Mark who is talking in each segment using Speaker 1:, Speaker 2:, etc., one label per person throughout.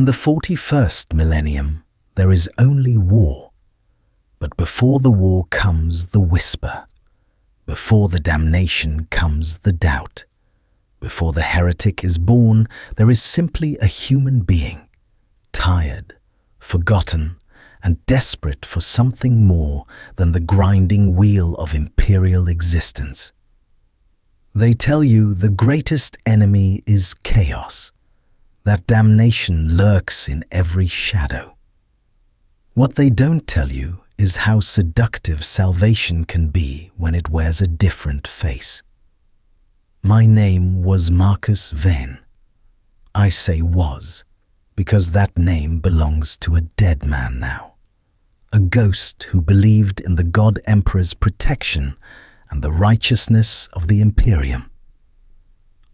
Speaker 1: In the 41st millennium, there is only war. But before the war comes the whisper. Before the damnation comes the doubt. Before the heretic is born, there is simply a human being, tired, forgotten, and desperate for something more than the grinding wheel of imperial existence. They tell you the greatest enemy is chaos, that damnation lurks in every shadow. What they don't tell you is how seductive salvation can be when it wears a different face. My name was Marcus Vane. I say was, because that name belongs to a dead man now. A ghost who believed in the God Emperor's protection and the righteousness of the Imperium.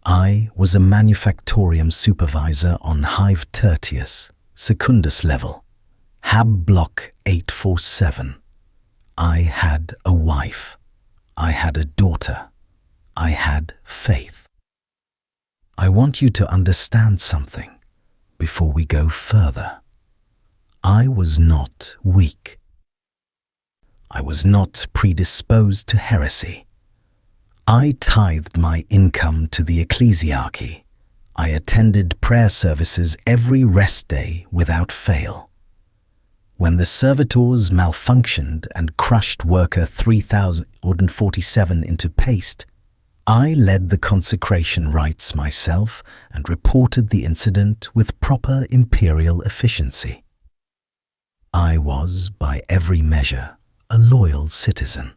Speaker 1: I was a manufactorium supervisor on Hive Tertius, Secundus level, Hab Block 847. I had a wife. I had a daughter. I had faith. I want you to understand something before we go further. I was not weak. I was not predisposed to heresy. I tithed my income to the ecclesiarchy. I attended prayer services every rest day without fail. When the servitors malfunctioned and crushed worker 3047 into paste, I led the consecration rites myself and reported the incident with proper imperial efficiency. I was, by every measure, a loyal citizen.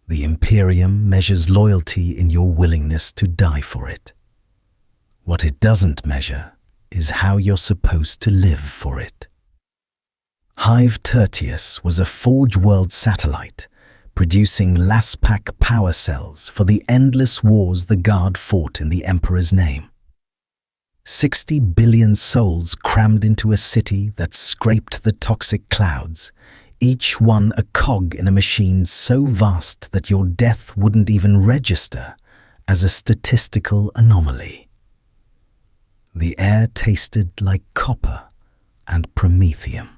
Speaker 1: The Imperium measures loyalty in your willingness to die for it. What it doesn't measure is how you're supposed to live for it. Hive Tertius was a Forge World satellite, producing Laspac power cells for the endless wars the Guard fought in the Emperor's name. 60 billion souls crammed into a city that scraped the toxic clouds, each one a cog in a machine so vast that your death wouldn't even register as a statistical anomaly. The air tasted like copper and promethium.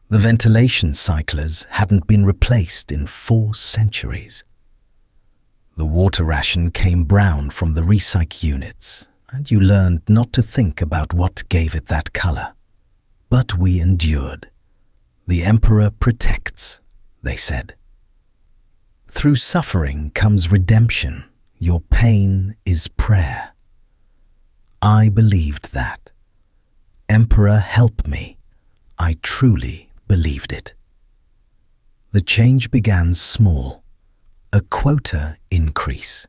Speaker 1: The ventilation cyclers hadn't been replaced in 4 centuries. The water ration came brown from the recyc units, and you learned not to think about what gave it that color. But we endured. The Emperor protects, they said. Through suffering comes redemption. Your pain is prayer. I believed that. Emperor, help me. I truly believed it. The change began small, a quota increase.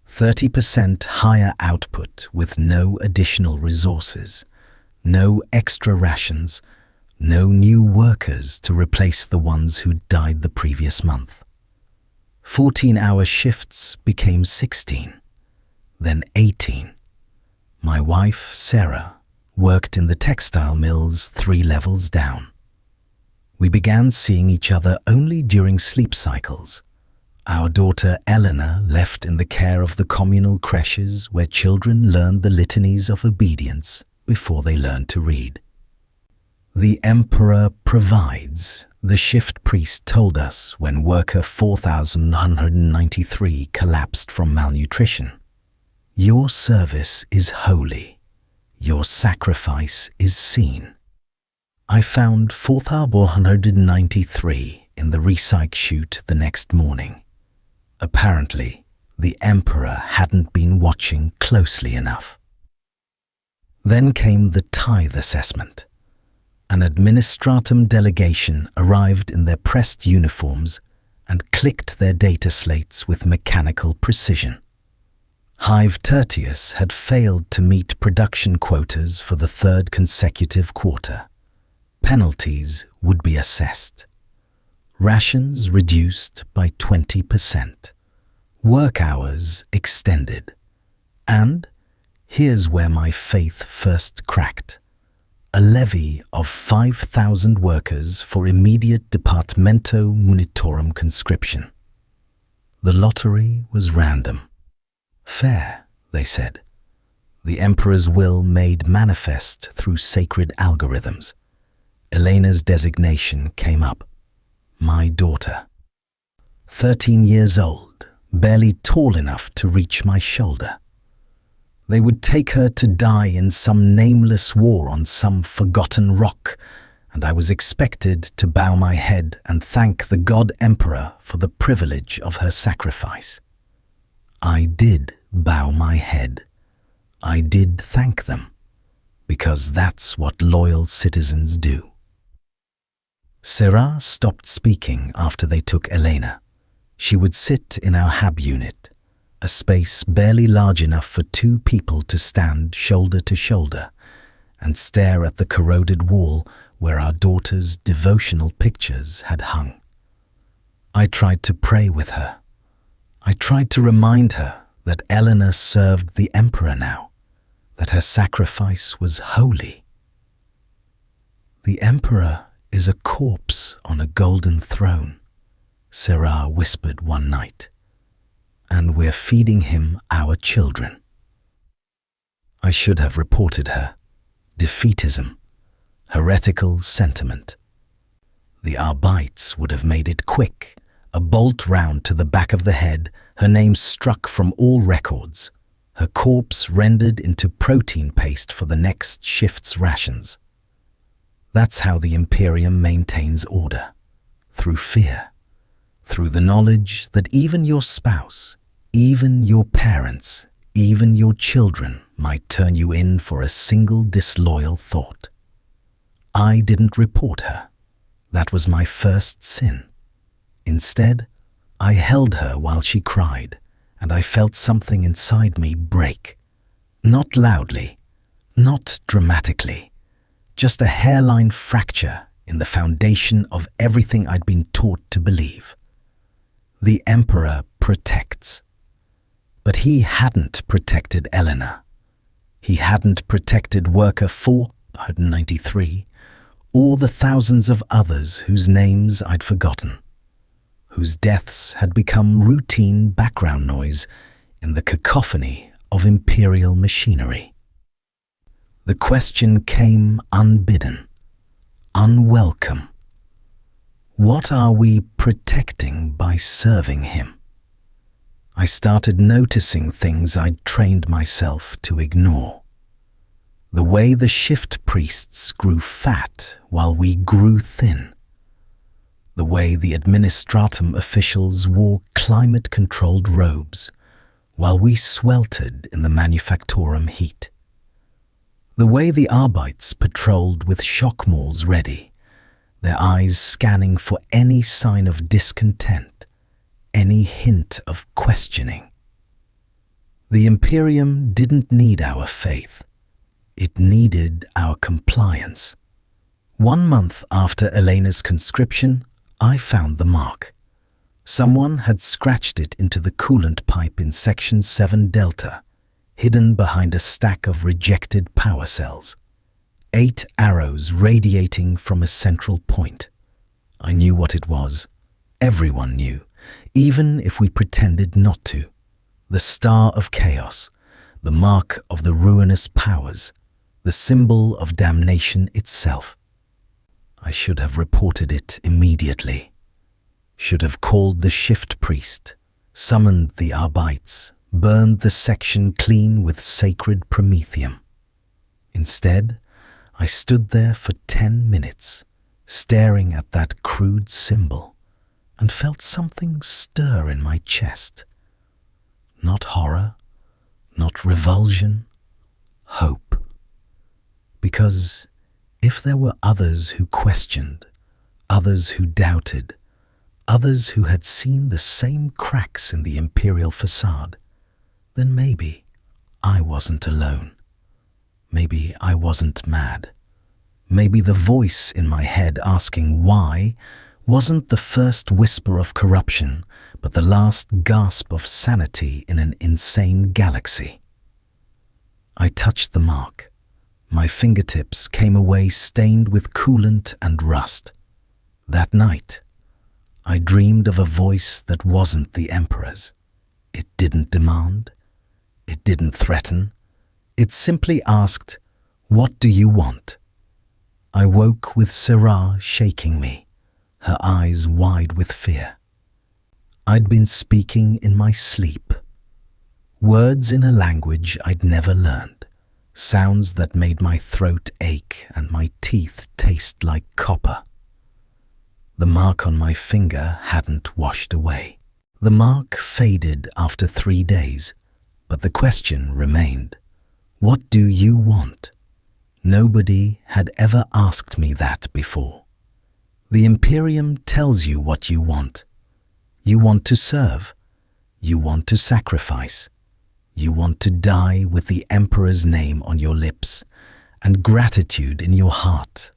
Speaker 1: 30% higher output with no additional resources, no extra rations, no new workers to replace the ones who died the previous month. 14-hour shifts became 16, then 18. My wife, Sarah, worked in the textile mills 3 levels down. We began seeing each other only during sleep cycles. Our daughter Eleanor left in the care of the communal creches where children learned the litanies of obedience before they learned to read. The Emperor provides, the shift priest told us when worker 4193 collapsed from malnutrition. Your service is holy. Your sacrifice is seen. I found 4193 in the recyc chute the next morning. Apparently, the Emperor hadn't been watching closely enough. Then came the tithe assessment. An administratum delegation arrived in their pressed uniforms and clicked their data slates with mechanical precision. Hive Tertius had failed to meet production quotas for the 3rd consecutive quarter. Penalties would be assessed. Rations reduced by 20%. Work hours extended. And here's where my faith first cracked. A levy of 5,000 workers for immediate Departamento Munitorum conscription. The lottery was random. Fair, they said. the Emperor's will made manifest through sacred algorithms. Elena's designation came up. My daughter. 13 years old, barely tall enough to reach my shoulder. They would take her to die in some nameless war on some forgotten rock, and I was expected to bow my head and thank the God Emperor for the privilege of her sacrifice. I did bow my head. I did thank them, because that's what loyal citizens do. Sarah stopped speaking after they took Elena. She would sit in our hab unit, a space barely large enough for two people to stand shoulder to shoulder, and stare at the corroded wall where our daughter's devotional pictures had hung. I tried to pray with her. I tried to remind her that Eleanor served the Emperor now, that her sacrifice was holy. The Emperor is a corpse on a golden throne, Sarah whispered one night, and we're feeding him our children. I should have reported her. Defeatism, heretical sentiment. The Arbites would have made it quick, a bolt round to the back of the head, her name struck from all records, her corpse rendered into protein paste for the next shift's rations. That's how the Imperium maintains order, through fear, through the knowledge that even your spouse, even your parents, even your children might turn you in for a single disloyal thought. I didn't report her. That was my first sin. Instead, I held her while she cried, and I felt something inside me break. Not loudly, not dramatically, just a hairline fracture in the foundation of everything I'd been taught to believe. The Emperor protects. But he hadn't protected Eleanor. He hadn't protected Worker 493, or the thousands of others whose names I'd forgotten, whose deaths had become routine background noise in the cacophony of imperial machinery. The question came unbidden, unwelcome. What are we protecting by serving him? I started noticing things I'd trained myself to ignore. The way the shift priests grew fat while we grew thin. The way the administratum officials wore climate-controlled robes while we sweltered in the manufactorum heat. The way the Arbites patrolled with shock mauls ready, their eyes scanning for any sign of discontent, any hint of questioning. The Imperium didn't need our faith. It needed our compliance. 1 month after Elena's conscription, I found the mark. Someone had scratched it into the coolant pipe in Section 7 Delta, hidden behind a stack of rejected power cells. 8 arrows radiating from a central point. I knew what it was. Everyone knew, even if we pretended not to. The Star of Chaos, the mark of the ruinous powers, the symbol of damnation itself. I should have reported it immediately. Should have called the shift priest, summoned the Arbites, burned the section clean with sacred promethium. Instead, I stood there for 10 minutes, staring at that crude symbol, and felt something stir in my chest. Not horror, not revulsion, hope. Because if there were others who questioned, others who doubted, others who had seen the same cracks in the imperial facade, then maybe I wasn't alone. Maybe I wasn't mad. Maybe the voice in my head asking why wasn't the first whisper of corruption, but the last gasp of sanity in an insane galaxy. I touched the mark. My fingertips came away stained with coolant and rust. That night, I dreamed of a voice that wasn't the Emperor's. It didn't demand. It didn't threaten. It simply asked, "What do you want?" I woke with Sarah shaking me, her eyes wide with fear. I'd been speaking in my sleep. Words in a language I'd never learned, sounds that made my throat ache and my teeth taste like copper. The mark on my finger hadn't washed away. The mark faded after 3 days, but the question remained. What do you want? Nobody had ever asked me that before. The Imperium tells you what you want. You want to serve. You want to sacrifice. You want to die with the Emperor's name on your lips and gratitude in your heart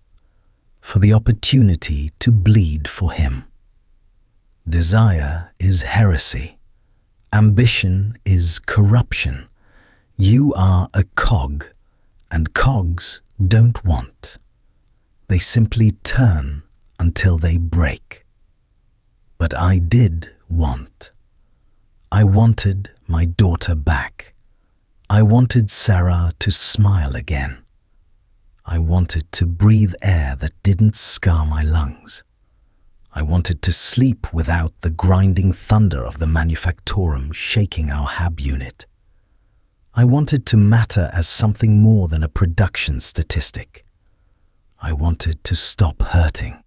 Speaker 1: for the opportunity to bleed for him. Desire is heresy. Ambition is corruption. You are a cog, and cogs don't want. They simply turn until they break. But I did want. I wanted my daughter back. I wanted Sarah to smile again. I wanted to breathe air that didn't scar my lungs. I wanted to sleep without the grinding thunder of the manufactorum shaking our hab unit. I wanted to matter as something more than a production statistic. I wanted to stop hurting.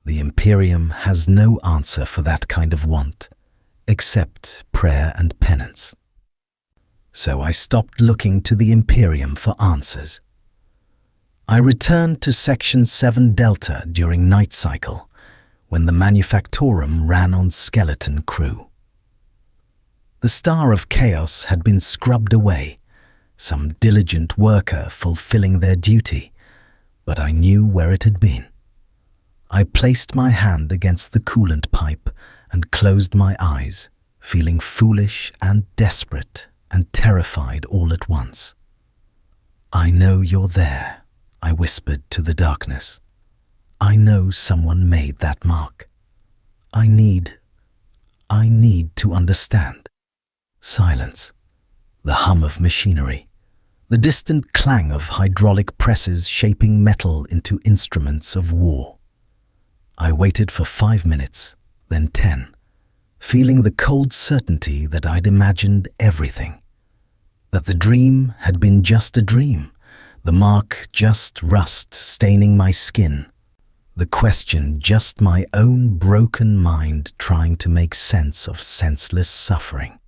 Speaker 1: The Imperium has no answer for that kind of want, except prayer and penance. So I stopped looking to the Imperium for answers. I returned to Section 7 Delta during night cycle, when the manufactorum ran on skeleton crew. The Star of Chaos had been scrubbed away, some diligent worker fulfilling their duty, but I knew where it had been. I placed my hand against the coolant pipe and closed my eyes, feeling foolish and desperate and terrified all at once. "I know you're there," I whispered to the darkness. "I know someone made that mark. I need to understand." Silence. The hum of machinery. The distant clang of hydraulic presses shaping metal into instruments of war. I waited for 5 minutes, then 10, feeling the cold certainty that I'd imagined everything. That the dream had been just a dream, the mark just rust staining my skin, the question just my own broken mind trying to make sense of senseless suffering.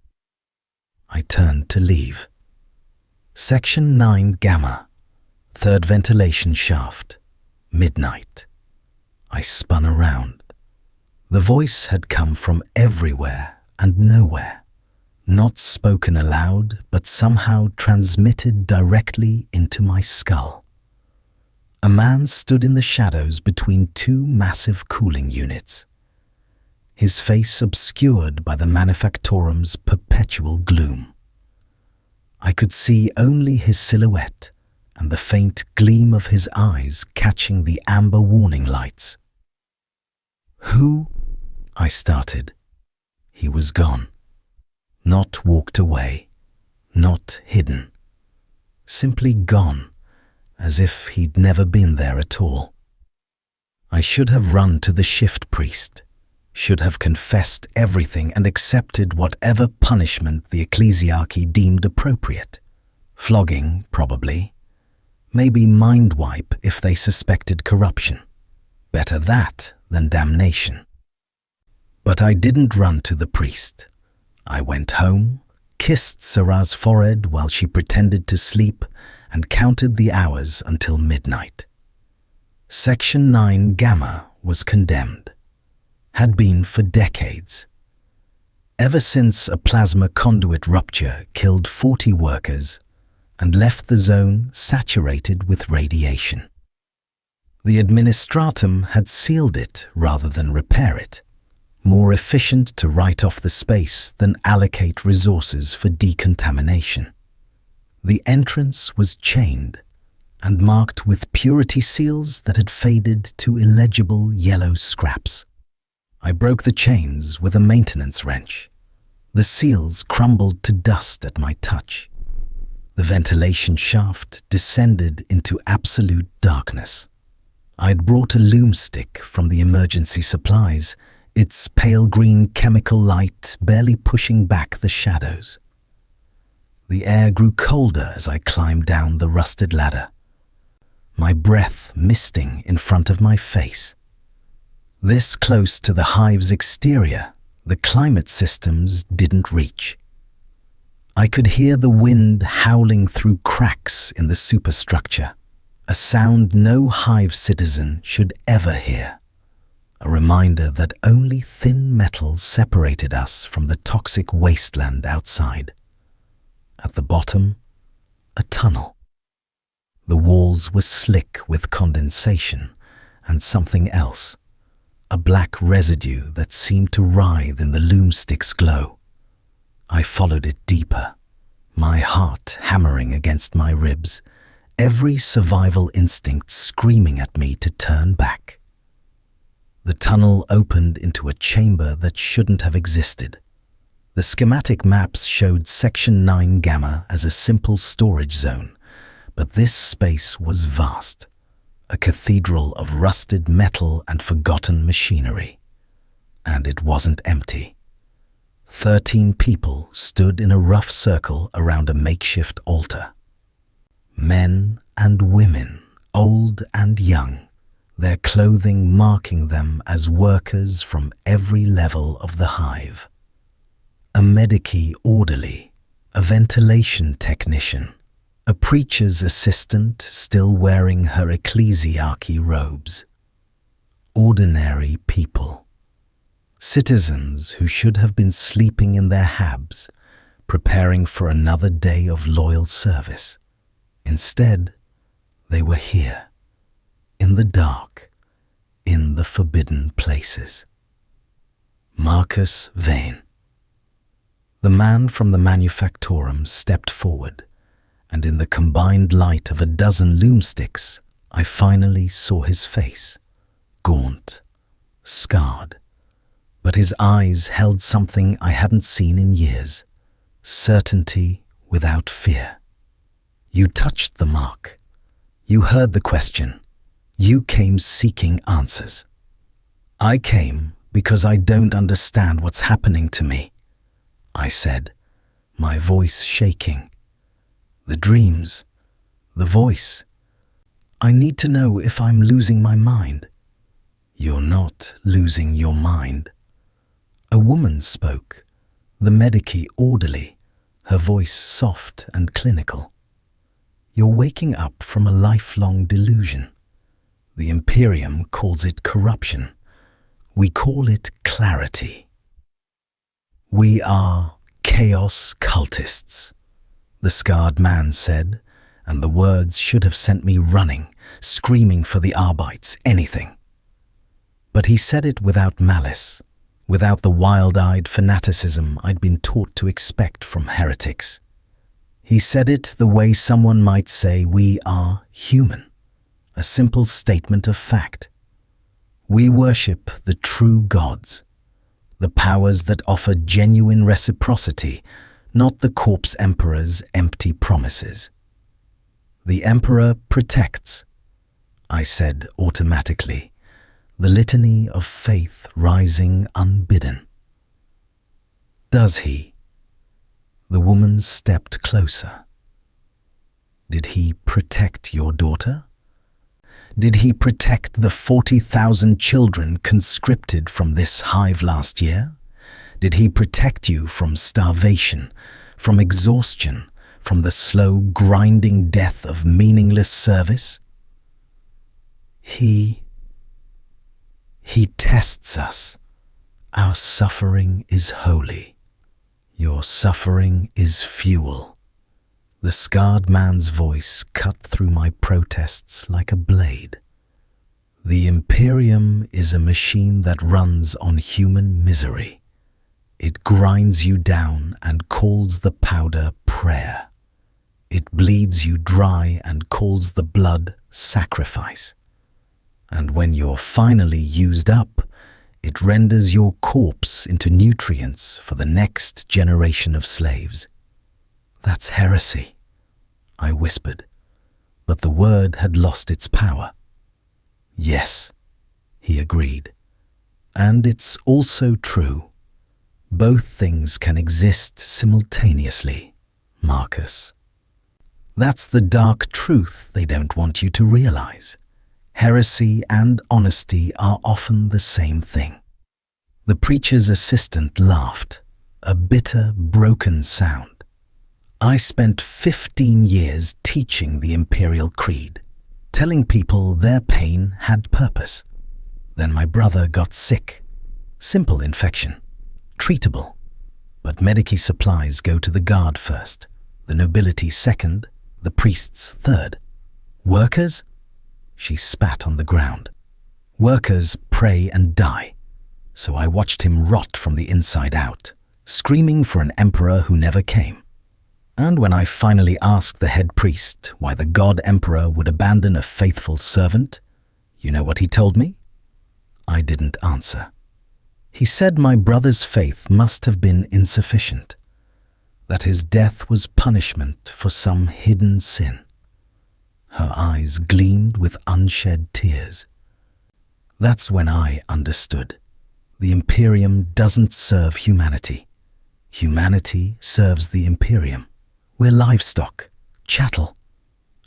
Speaker 1: I turned to leave. Section 9 Gamma, 3rd ventilation shaft, midnight. I spun around. The voice had come from everywhere and nowhere, not spoken aloud, but somehow transmitted directly into my skull. A man stood in the shadows between 2 massive cooling units, his face obscured by the manufactorum's perpetual gloom. I could see only his silhouette and the faint gleam of his eyes catching the amber warning lights. "Who?" I started. He was gone. Not walked away, not hidden. Simply gone, as if he'd never been there at all. I should have run to the shift priest, should have confessed everything and accepted whatever punishment the ecclesiarchy deemed appropriate. Flogging, probably. Maybe mind wipe if they suspected corruption. Better that than damnation. But I didn't run to the priest. I went home, kissed Sarah's forehead while she pretended to sleep, and counted the hours until midnight. Section 9 Gamma was condemned. Had been for decades. Ever since a plasma conduit rupture killed 40 workers and left the zone saturated with radiation. The administratum had sealed it rather than repair it, more efficient to write off the space than allocate resources for decontamination. The entrance was chained and marked with purity seals that had faded to illegible yellow scraps. I broke the chains with a maintenance wrench. The seals crumbled to dust at my touch. The ventilation shaft descended into absolute darkness. I'd brought a loom stick from the emergency supplies, its pale green chemical light barely pushing back the shadows. The air grew colder as I climbed down the rusted ladder, my breath misting in front of my face. This close to the hive's exterior, the climate systems didn't reach. I could hear the wind howling through cracks in the superstructure, a sound no hive citizen should ever hear, a reminder that only thin metal separated us from the toxic wasteland outside. At the bottom, a tunnel. The walls were slick with condensation and something else, a black residue that seemed to writhe in the loom stick's glow. I followed it deeper, my heart hammering against my ribs, every survival instinct screaming at me to turn back. The tunnel opened into a chamber that shouldn't have existed. The schematic maps showed Section 9 Gamma as a simple storage zone, but this space was vast, a cathedral of rusted metal and forgotten machinery. And it wasn't empty. 13 people stood in a rough circle around a makeshift altar. Men and women, old and young, their clothing marking them as workers from every level of the hive. A medici orderly, a ventilation technician, a preacher's assistant still wearing her ecclesiarchy robes. Ordinary people. Citizens who should have been sleeping in their habs, preparing for another day of loyal service. Instead, they were here, in the dark, in the forbidden places. Marcus Vane. The man from the manufactorums stepped forward, and in the combined light of a dozen loom sticks, I finally saw his face, gaunt, scarred. But his eyes held something I hadn't seen in years, certainty without fear. You touched the mark. You heard the question. You came seeking answers. I came because I don't understand what's happening to me, I said, my voice shaking. The dreams, the voice. I need to know if I'm losing my mind. You're not losing your mind. A woman spoke, the medici orderly, her voice soft and clinical. You're waking up from a lifelong delusion. The Imperium calls it corruption. We call it clarity. We are chaos cultists, the scarred man said, and the words should have sent me running, screaming for the Arbites, anything. But he said it without malice, without the wild-eyed fanaticism I'd been taught to expect from heretics. He said it the way someone might say we are human, a simple statement of fact. We worship the true gods, the powers that offer genuine reciprocity, not the corpse emperor's empty promises. The emperor protects, I said automatically, the litany of faith rising unbidden. Does he? The woman stepped closer. Did he protect your daughter? Did he protect the 40,000 children conscripted from this hive last year? Did he protect you from starvation, from exhaustion, from the slow grinding death of meaningless service? He tests us. Our suffering is holy. Your suffering is fuel. The scarred man's voice cut through my protests like a blade. The Imperium is a machine that runs on human misery. It grinds you down and calls the powder prayer. It bleeds you dry and calls the blood sacrifice. And when you're finally used up, it renders your corpse into nutrients for the next generation of slaves. That's heresy. I whispered, but the word had lost its power. Yes, he agreed. And it's also true. Both things can exist simultaneously, Marcus. That's the dark truth they don't want you to realize. Heresy and honesty are often the same thing. The preacher's assistant laughed, a bitter, broken sound. I spent 15 years teaching the Imperial Creed, telling people their pain had purpose. Then my brother got sick. Simple infection. Treatable. But medici supplies go to the guard first, the nobility second, the priests third. Workers? She spat on the ground. Workers pray and die. So I watched him rot from the inside out, screaming for an emperor who never came. And when I finally asked the head priest why the god emperor would abandon a faithful servant, you know what he told me? I didn't answer. He said my brother's faith must have been insufficient, that his death was punishment for some hidden sin. Her eyes gleamed with unshed tears. That's when I understood. The Imperium doesn't serve humanity. Humanity serves the Imperium. We're livestock, chattel,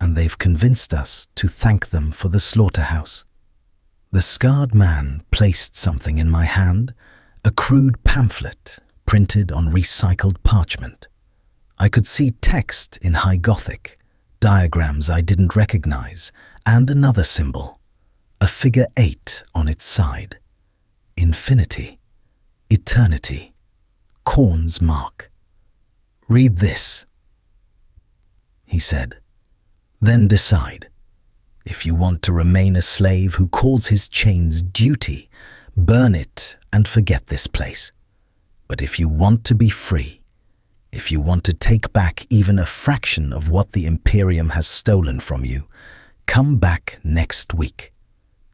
Speaker 1: and they've convinced us to thank them for the slaughterhouse. The scarred man placed something in my hand, a crude pamphlet printed on recycled parchment. I could see text in High Gothic, diagrams I didn't recognize, and another symbol, a figure 8 on its side. Infinity, eternity, Khorne's mark. Read this, he said. Then decide. If you want to remain a slave who calls his chains duty, burn it and forget this place. But if you want to be free, if you want to take back even a fraction of what the Imperium has stolen from you, come back next week.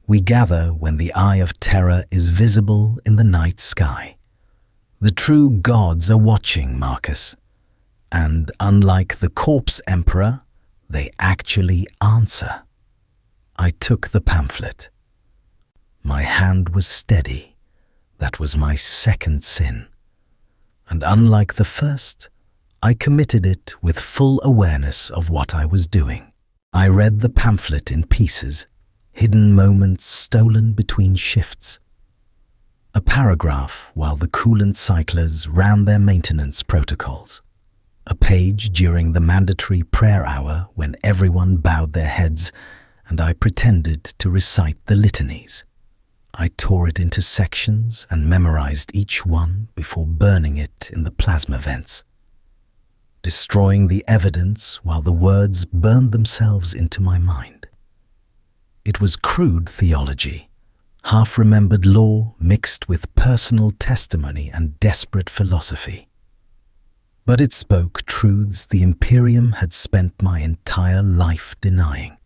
Speaker 1: We gather when the eye of terror is visible in the night sky. The true gods are watching, Marcus. And unlike the corpse emperor, they actually answer. I took the pamphlet. My hand was steady. That was my second sin. And unlike the first, I committed it with full awareness of what I was doing. I read the pamphlet in pieces, hidden moments stolen between shifts. A paragraph while the coolant cyclers ran their maintenance protocols. A page during the mandatory prayer hour when everyone bowed their heads and I pretended to recite the litanies. I tore it into sections and memorized each one before burning it in the plasma vents, destroying the evidence while the words burned themselves into my mind. It was crude theology, half-remembered lore mixed with personal testimony and desperate philosophy. But it spoke truths the Imperium had spent my entire life denying.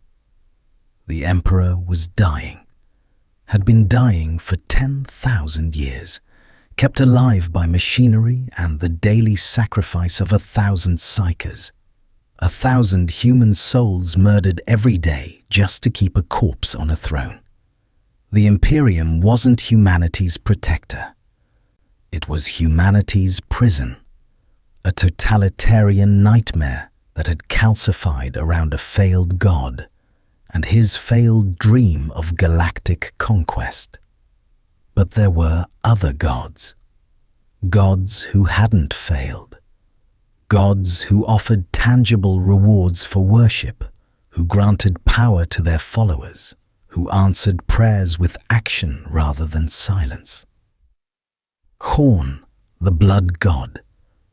Speaker 1: The Emperor was dying, had been dying for 10,000 years, kept alive by machinery and the daily sacrifice of 1,000 psychers, 1,000 human souls murdered every day just to keep a corpse on a throne. The Imperium wasn't humanity's protector. It was humanity's prison, a totalitarian nightmare that had calcified around a failed god and his failed dream of galactic conquest. But there were other gods, gods who hadn't failed, gods who offered tangible rewards for worship, who granted power to their followers, who answered prayers with action rather than silence. Khorne, the blood god,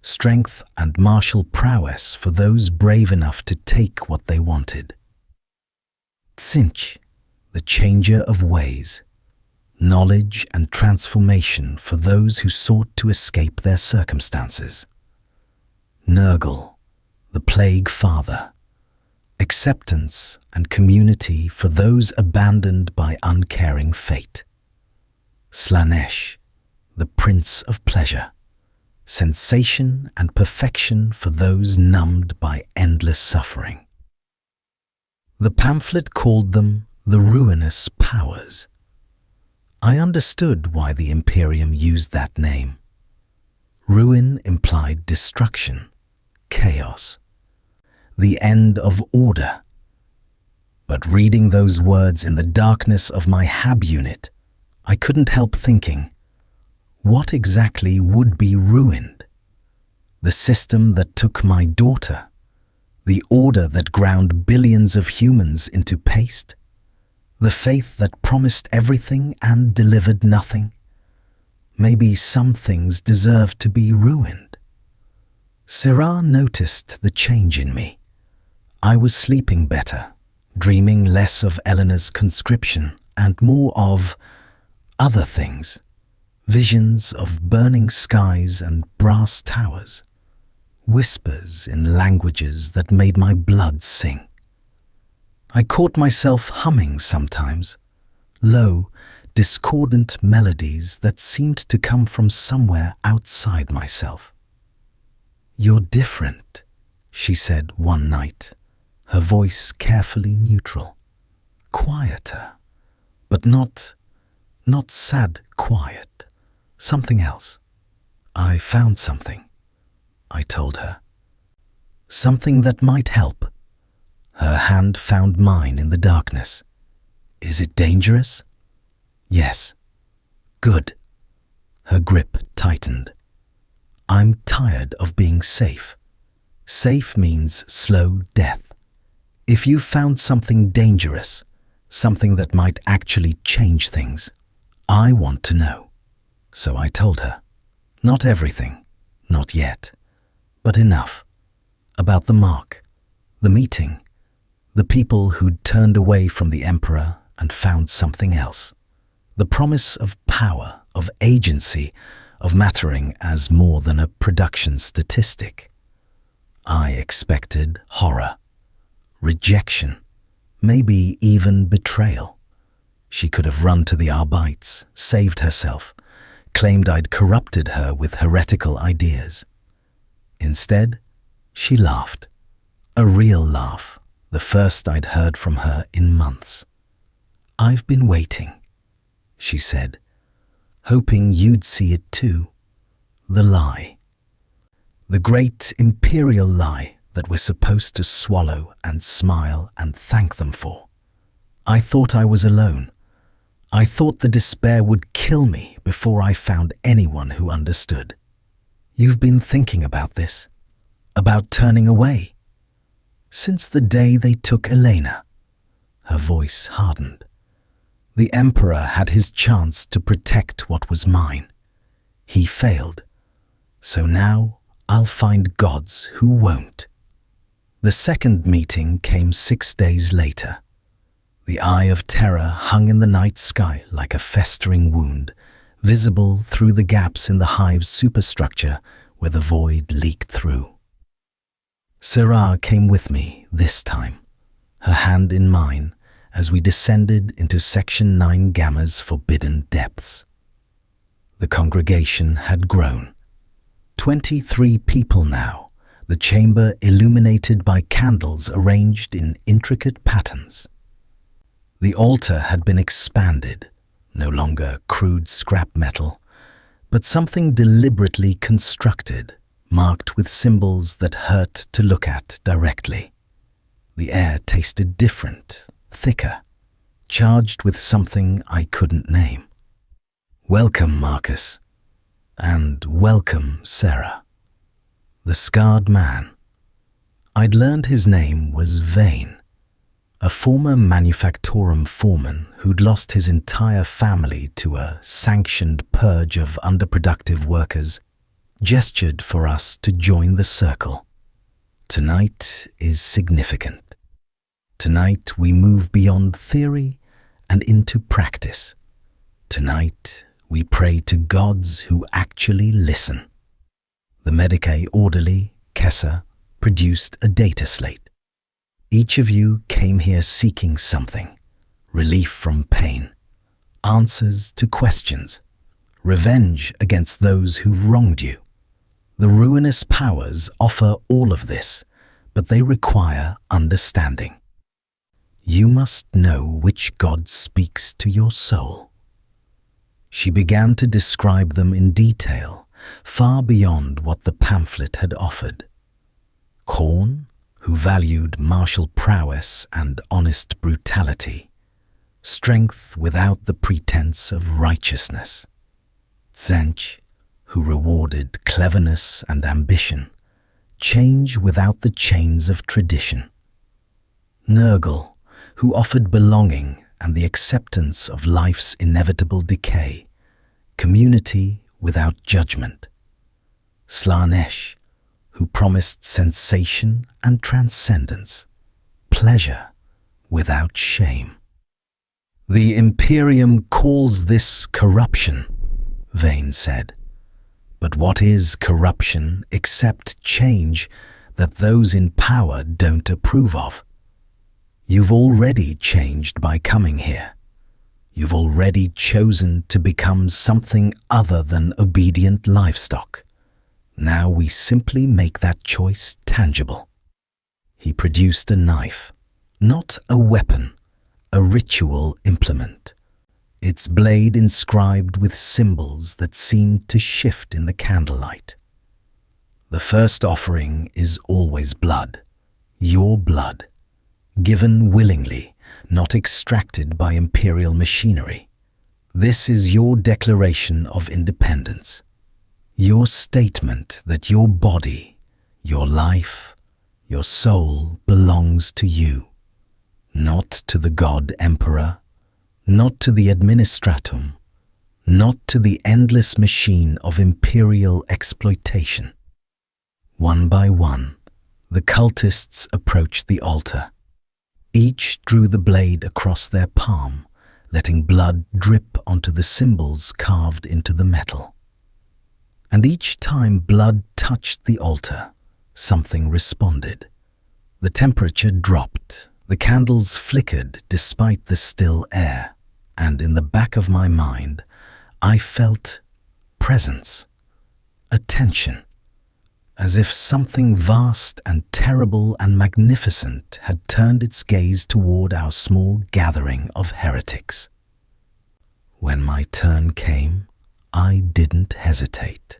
Speaker 1: strength and martial prowess for those brave enough to take what they wanted. Tzeentch, the changer of ways, knowledge and transformation for those who sought to escape their circumstances. Nurgle, the plague father, acceptance and community for those abandoned by uncaring fate. Slaanesh, the prince of pleasure, sensation and perfection for those numbed by endless suffering. The pamphlet called them the ruinous powers. I understood why the Imperium used that name. Ruin implied destruction, chaos, the end of order. But reading those words in the darkness of my HAB unit, I couldn't help thinking, what exactly would be ruined? The system that took my daughter? The order that ground billions of humans into paste? The faith that promised everything and delivered nothing? Maybe some things deserve to be ruined. Syrah noticed the change in me. I was sleeping better, dreaming less of Eleanor's conscription and more of other things. Visions of burning skies and brass towers. Whispers in languages that made my blood sing. I caught myself humming sometimes, low, discordant melodies that seemed to come from somewhere outside myself. "You're different," she said one night, her voice carefully neutral. Quieter, but not sad quiet, something else. "I found something," I told her. "Something that might help." Her hand found mine in the darkness. "Is it dangerous?" "Yes." "Good." Her grip tightened. "I'm tired of being safe. Safe means slow death. If you found something dangerous, something that might actually change things, I want to know." So I told her. Not everything, not yet, but enough. About the mark, the meeting, the people who'd turned away from the Emperor and found something else. The promise of power, of agency, of mattering as more than a production statistic. I expected horror, rejection, maybe even betrayal. She could have run to the Arbites, saved herself, claimed I'd corrupted her with heretical ideas. Instead, she laughed. A real laugh, the first I'd heard from her in months. "I've been waiting," she said, "hoping you'd see it too. The lie. The great imperial lie that we're supposed to swallow and smile and thank them for. I thought I was alone. I thought the despair would kill me before I found anyone who understood. You've been thinking about this, about turning away. Since the day they took Elena." Her voice hardened. "The Emperor had his chance to protect what was mine. He failed. So now I'll find gods who won't." The second meeting came 6 days later. The eye of terror hung in the night sky like a festering wound, visible through the gaps in the hive's superstructure where the void leaked through. Syrah came with me this time, her hand in mine, as we descended into Section 9 Gamma's forbidden depths. The congregation had grown. 23 people now, the chamber illuminated by candles arranged in intricate patterns. The altar had been expanded, no longer crude scrap metal, but something deliberately constructed, marked with symbols that hurt to look at directly. The air tasted different, thicker, charged with something I couldn't name. "Welcome, Marcus," and "Welcome, Sarah." The scarred man. I'd learned his name was Vane, a former manufactorum foreman who'd lost his entire family to a sanctioned purge of underproductive workers, gestured for us to join the circle. Tonight is significant. Tonight we move beyond theory and into practice. Tonight we pray to gods who actually listen. The Medicae orderly, Kessa, produced a data slate. Each of you came here seeking something: relief from pain, answers to questions, revenge against those who've wronged you. The ruinous powers offer all of this, but they require understanding. You must know which god speaks to your soul." She began to describe them in detail, far beyond what the pamphlet had offered. Khorne, who valued martial prowess and honest brutality, strength without the pretense of righteousness. Tzeentch, who rewarded cleverness and ambition, change without the chains of tradition. Nurgle, who offered belonging and the acceptance of life's inevitable decay, community without judgment. Slaanesh, who promised sensation and transcendence, pleasure without shame. "The Imperium calls this corruption," Vayne said. "But what is corruption except change that those in power don't approve of? You've already changed by coming here. You've already chosen to become something other than obedient livestock. Now we simply make that choice tangible." He produced a knife, not a weapon, a ritual implement, its blade inscribed with symbols that seemed to shift in the candlelight. "The first offering is always blood, your blood, given willingly, not extracted by imperial machinery. This is your declaration of independence, your statement that your body, your life, your soul belongs to you, not to the god emperor, not to the administratum, not to the endless machine of imperial exploitation." One by one, the cultists approached the altar. Each drew the blade across their palm, letting blood drip onto the symbols carved into the metal. And each time blood touched the altar, something responded. The temperature dropped, the candles flickered despite the still air, and in the back of my mind, I felt presence, attention, as if something vast and terrible and magnificent had turned its gaze toward our small gathering of heretics. When my turn came, I didn't hesitate.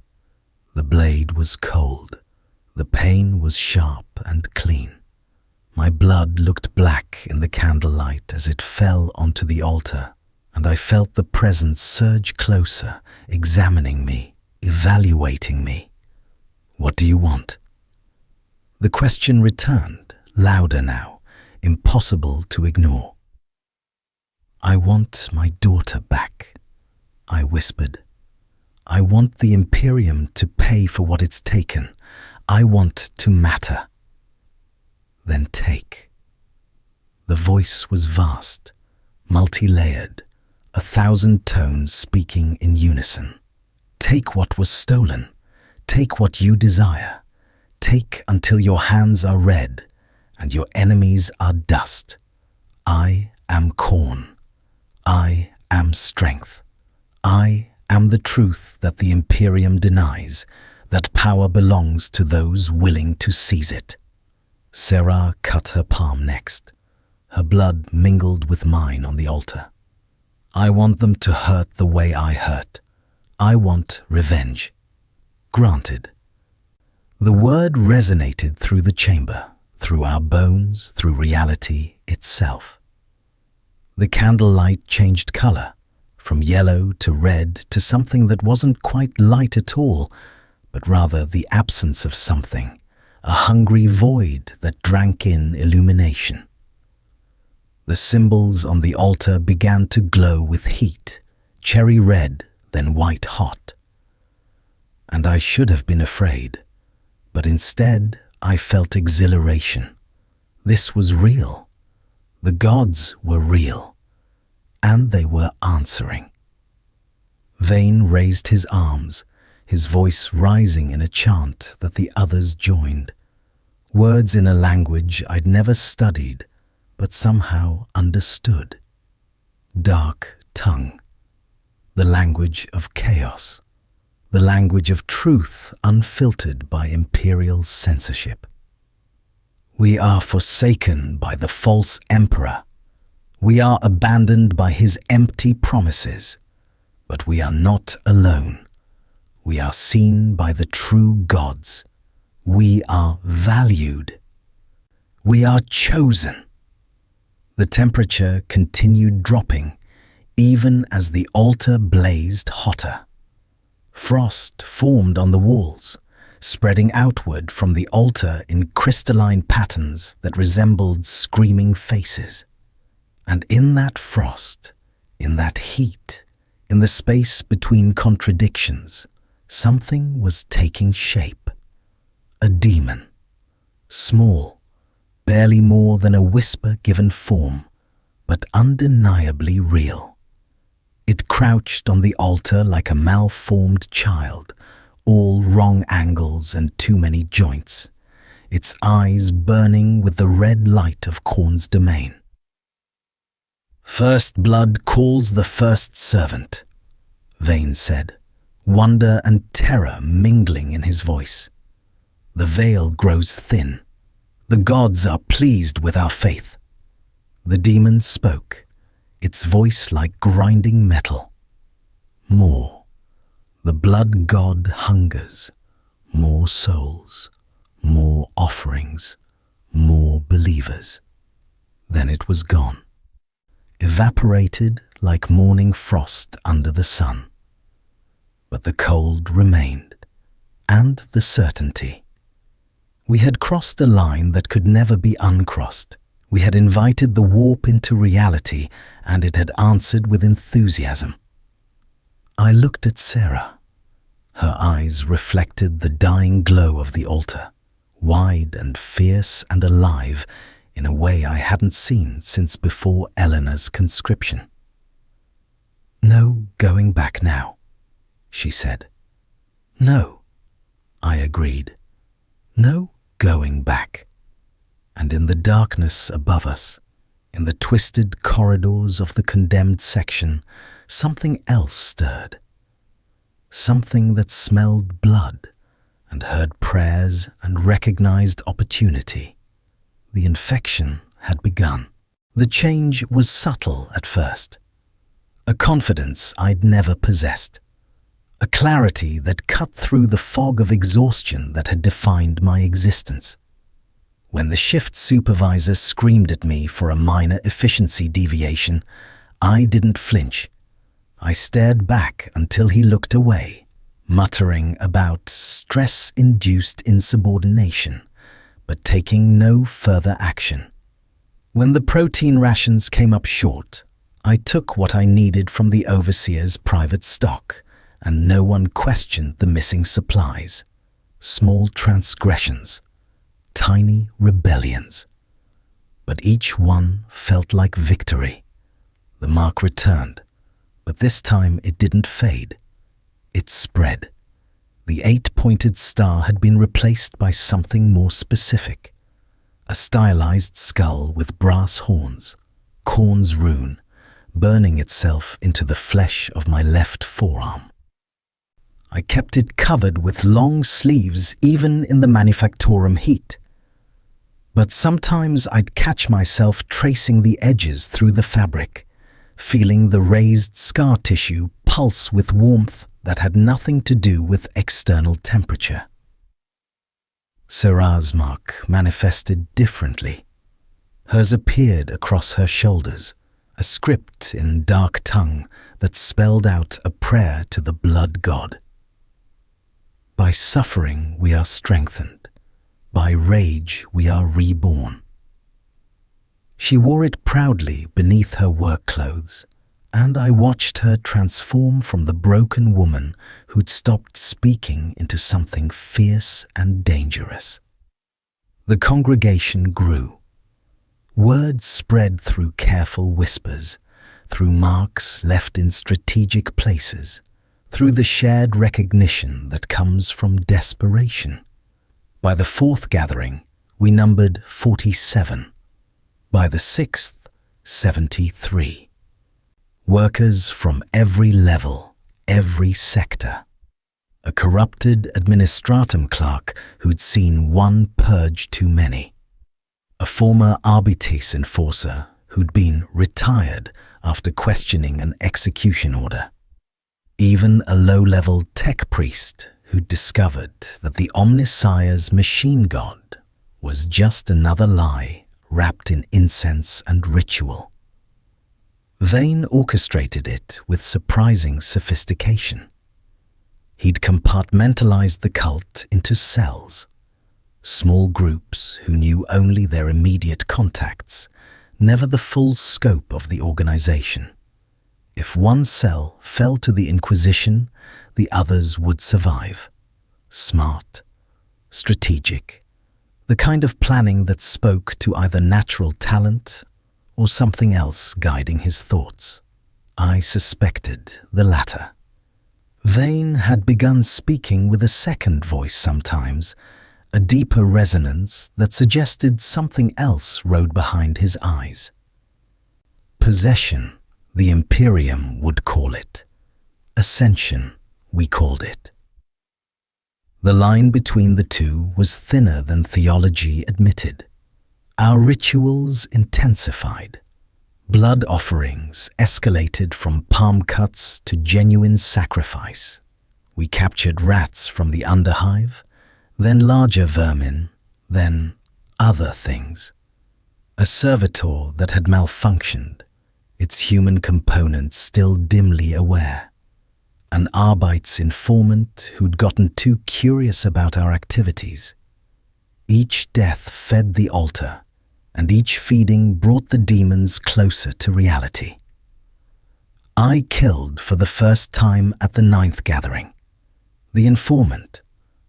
Speaker 1: The blade was cold. The pain was sharp and clean. My blood looked black in the candlelight as it fell onto the altar, and I felt the presence surge closer, examining me, evaluating me. "What do you want?" The question returned, louder now, impossible to ignore. "I want my daughter back," I whispered. "I want the Imperium to pay for what it's taken. I want to matter." "Then take." The voice was vast, multi-layered, 1,000 tones speaking in unison. "Take what was stolen. Take what you desire. Take until your hands are red and your enemies are dust. I am Khorne. I am strength. I am the truth that the Imperium denies, that power belongs to those willing to seize it." Serah cut her palm next. Her blood mingled with mine on the altar. "I want them to hurt the way I hurt. I want revenge." "Granted." The word resonated through the chamber, through our bones, through reality itself. The candlelight changed color, from yellow to red to something that wasn't quite light at all, but rather the absence of something, a hungry void that drank in illumination. The symbols on the altar began to glow with heat, cherry red, then white hot. And I should have been afraid, but instead I felt exhilaration. This was real. The gods were real, and they were answering. Vayne raised his arms, his voice rising in a chant that the others joined. Words in a language I'd never studied, but somehow understood. Dark tongue, the language of chaos, the language of truth unfiltered by imperial censorship. "We are forsaken by the false emperor," We are abandoned by his empty promises, but we are not alone. We are seen by the true gods. We are valued. We are chosen. The temperature continued dropping, even as the altar blazed hotter. Frost formed on the walls, spreading outward from the altar in crystalline patterns that resembled screaming faces. And in that frost, in that heat, in the space between contradictions, something was taking shape. A demon. Small, barely more than a whisper-given form, but undeniably real. It crouched on the altar like a malformed child, all wrong angles and too many joints, its eyes burning with the red light of Khorne's domain. "First blood calls the first servant," Vane said, wonder and terror mingling in his voice. "The veil grows thin. The gods are pleased with our faith." The demon spoke, its voice like grinding metal. "More. The blood god hungers. More souls. More offerings. More believers." Then it was gone. Evaporated like morning frost under the sun. But the cold remained, and the certainty. We had crossed a line that could never be uncrossed. We had invited the warp into reality, and it had answered with enthusiasm. I looked at Sarah. Her eyes reflected the dying glow of the altar, wide and fierce and alive in a way I hadn't seen since before Eleanor's conscription. "No going back now," she said. "No," I agreed. "No going back." And in the darkness above us, in the twisted corridors of the condemned section, something else stirred. Something that smelled blood and heard prayers and recognized opportunity. The infection had begun. The change was subtle at first. A confidence I'd never possessed. A clarity that cut through the fog of exhaustion that had defined my existence. When the shift supervisor screamed at me for a minor efficiency deviation, I didn't flinch. I stared back until he looked away, muttering about stress-induced insubordination, but taking no further action. When the protein rations came up short, I took what I needed from the overseer's private stock, and no one questioned the missing supplies. Small transgressions, tiny rebellions. But each one felt like victory. The mark returned, but this time it didn't fade. It spread. The 8-pointed star had been replaced by something more specific. A stylized skull with brass horns, Khorne's rune, burning itself into the flesh of my left forearm. I kept it covered with long sleeves even in the manufactorum heat. But sometimes I'd catch myself tracing the edges through the fabric, feeling the raised scar tissue pulse with warmth that had nothing to do with external temperature. Sarah's mark manifested differently. Hers appeared across her shoulders, a script in dark tongue that spelled out a prayer to the blood god. By suffering we are strengthened. By rage we are reborn. She wore it proudly beneath her work clothes, and I watched her transform from the broken woman who'd stopped speaking into something fierce and dangerous. The congregation grew. Words spread through careful whispers, through marks left in strategic places, through the shared recognition that comes from desperation. By the 4th gathering, we numbered 47. By the 6th, 73. Workers from every level, every sector. A corrupted administratum clerk who'd seen one purge too many. A former Arbites enforcer who'd been retired after questioning an execution order. Even a low-level tech priest who'd discovered that the Omnissiah's machine god was just another lie wrapped in incense and ritual. Vane orchestrated it with surprising sophistication. He'd compartmentalized the cult into cells, small groups who knew only their immediate contacts, never the full scope of the organization. If one cell fell to the Inquisition, the others would survive. Smart, strategic, the kind of planning that spoke to either natural talent or something else guiding his thoughts. I suspected the latter. Vane had begun speaking with a second voice sometimes, a deeper resonance that suggested something else rode behind his eyes. Possession, the Imperium would call it. Ascension, we called it. The line between the two was thinner than theology admitted. Our rituals intensified. Blood offerings escalated from palm cuts to genuine sacrifice. We captured rats from the underhive, then larger vermin, then other things. A servitor that had malfunctioned, its human components still dimly aware. An Arbites informant who'd gotten too curious about our activities. Each death fed the altar, and each feeding brought the demons closer to reality. I killed for the first time at the 9th gathering. The informant,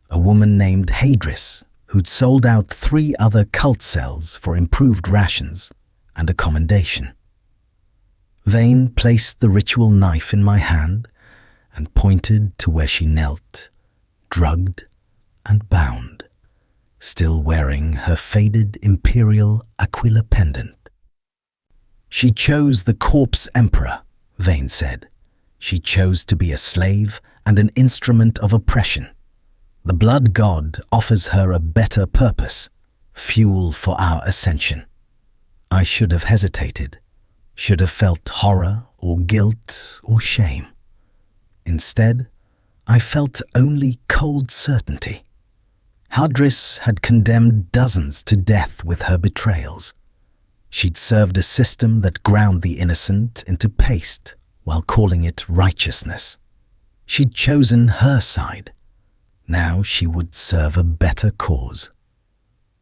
Speaker 1: a woman named Hadris, who'd sold out 3 other cult cells for improved rations and a commendation. Vane placed the ritual knife in my hand and pointed to where she knelt, drugged and bound, still wearing her faded imperial Aquila pendant. She chose the corpse emperor, Vane said. She chose to be a slave and an instrument of oppression. The blood god offers her a better purpose, fuel for our ascension. I should have hesitated, should have felt horror or guilt or shame. Instead, I felt only cold certainty. Hadris had condemned dozens to death with her betrayals. She'd served a system that ground the innocent into paste while calling it righteousness. She'd chosen her side. Now she would serve a better cause.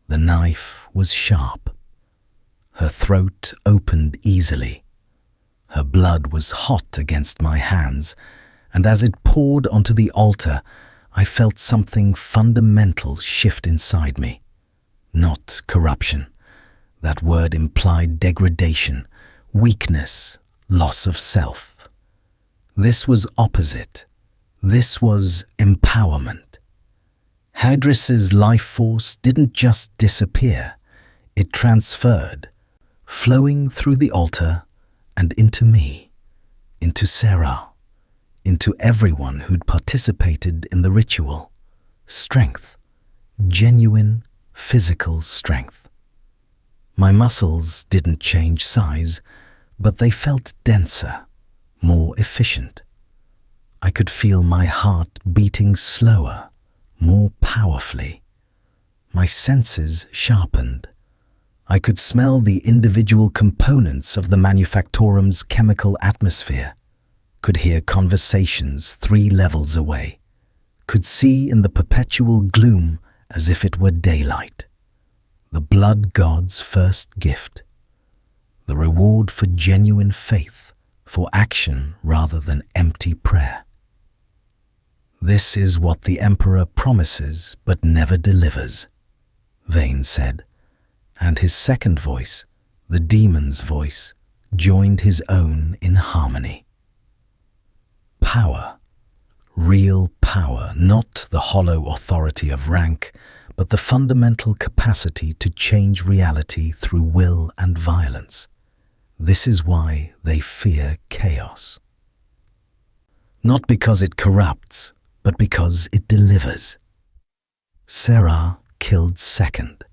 Speaker 1: The knife was sharp. Her throat opened easily. Her blood was hot against my hands, and as it poured onto the altar, I felt something fundamental shift inside me. Not corruption. That word implied degradation, weakness, loss of self. This was opposite. This was empowerment. Hadris's life force didn't just disappear. It transferred, flowing through the altar and into me, into Sarah, into everyone who'd participated in the ritual. Strength, genuine physical strength. My muscles didn't change size, but they felt denser, more efficient. I could feel my heart beating slower, more powerfully. My senses sharpened. I could smell the individual components of the manufactorum's chemical atmosphere, could hear conversations 3 levels away, could see in the perpetual gloom as if it were daylight. The blood god's first gift, the reward for genuine faith, for action rather than empty prayer. This is what the Emperor promises but never delivers, Vane said, and his second voice, the demon's voice, joined his own in harmony. Power, real power, not the hollow authority of rank, but the fundamental capacity to change reality through will and violence. This is why they fear chaos. Not because it corrupts, but because it delivers. Sarah killed second.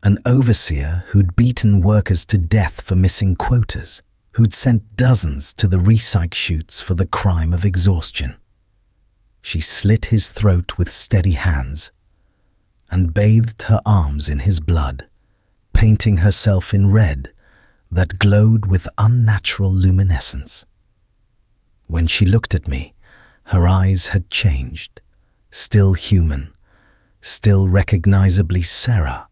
Speaker 1: An overseer who'd beaten workers to death for missing quotas, who'd sent dozens to the recyc chutes for the crime of exhaustion. She slit his throat with steady hands and bathed her arms in his blood, painting herself in red that glowed with unnatural luminescence. When she looked at me, her eyes had changed, still human, still recognizably Sarah,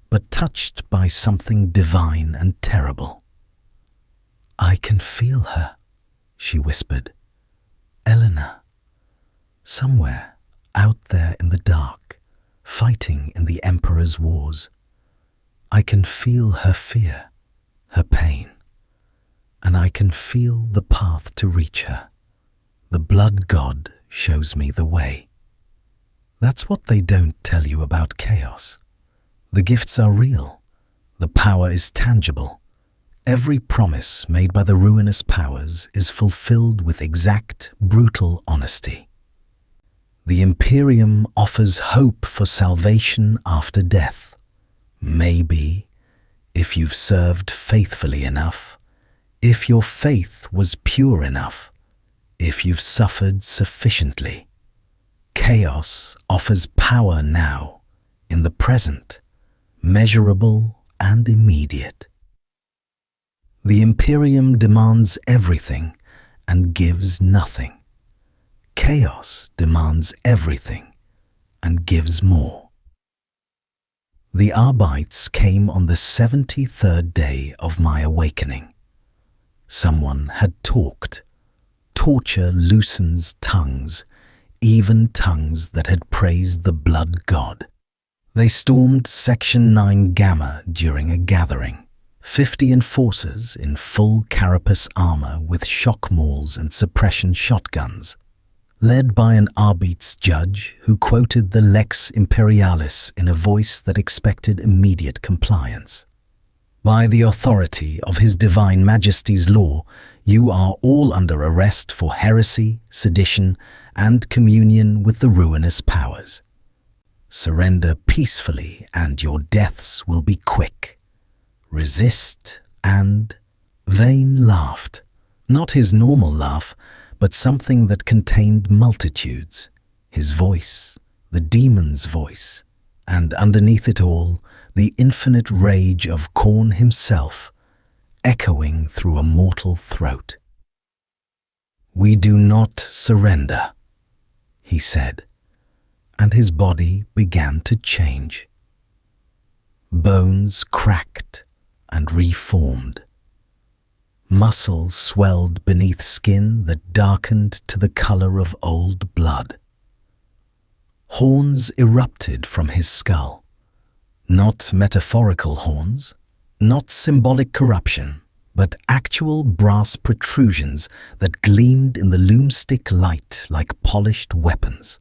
Speaker 1: but touched by something divine and terrible. "I can feel her," she whispered. "Eleanor. Somewhere out there in the dark, fighting in the Emperor's wars. I can feel her fear, her pain, and I can feel the path to reach her. The blood god shows me the way." That's what they don't tell you about chaos. The gifts are real. The power is tangible. Every promise made by the ruinous powers is fulfilled with exact, brutal honesty. The Imperium offers hope for salvation after death. Maybe, if you've served faithfully enough, if your faith was pure enough, if you've suffered sufficiently. Chaos offers power now, in the present, measurable and immediate. The Imperium demands everything and gives nothing. Chaos demands everything and gives more. The Arbites came on the 73rd day of my awakening. Someone had talked. Torture loosens tongues, even tongues that had praised the blood god. They stormed Section 9 Gamma during a gathering. 50 enforcers in full carapace armor with shock mauls and suppression shotguns, led by an Arbites judge who quoted the Lex Imperialis in a voice that expected immediate compliance. "By the authority of His Divine Majesty's law, you are all under arrest for heresy, sedition, and communion with the ruinous powers. Surrender peacefully and your deaths will be quick. Resist and..." Vane laughed, not his normal laugh, but something that contained multitudes. His voice, the demon's voice, and underneath it all, the infinite rage of Khorne himself, echoing through a mortal throat. "We do not surrender," he said, and his body began to change. Bones cracked and reformed. Muscle swelled beneath skin that darkened to the color of old blood. Horns erupted from his skull. Not metaphorical horns, not symbolic corruption, but actual brass protrusions that gleamed in the loomstick light like polished weapons.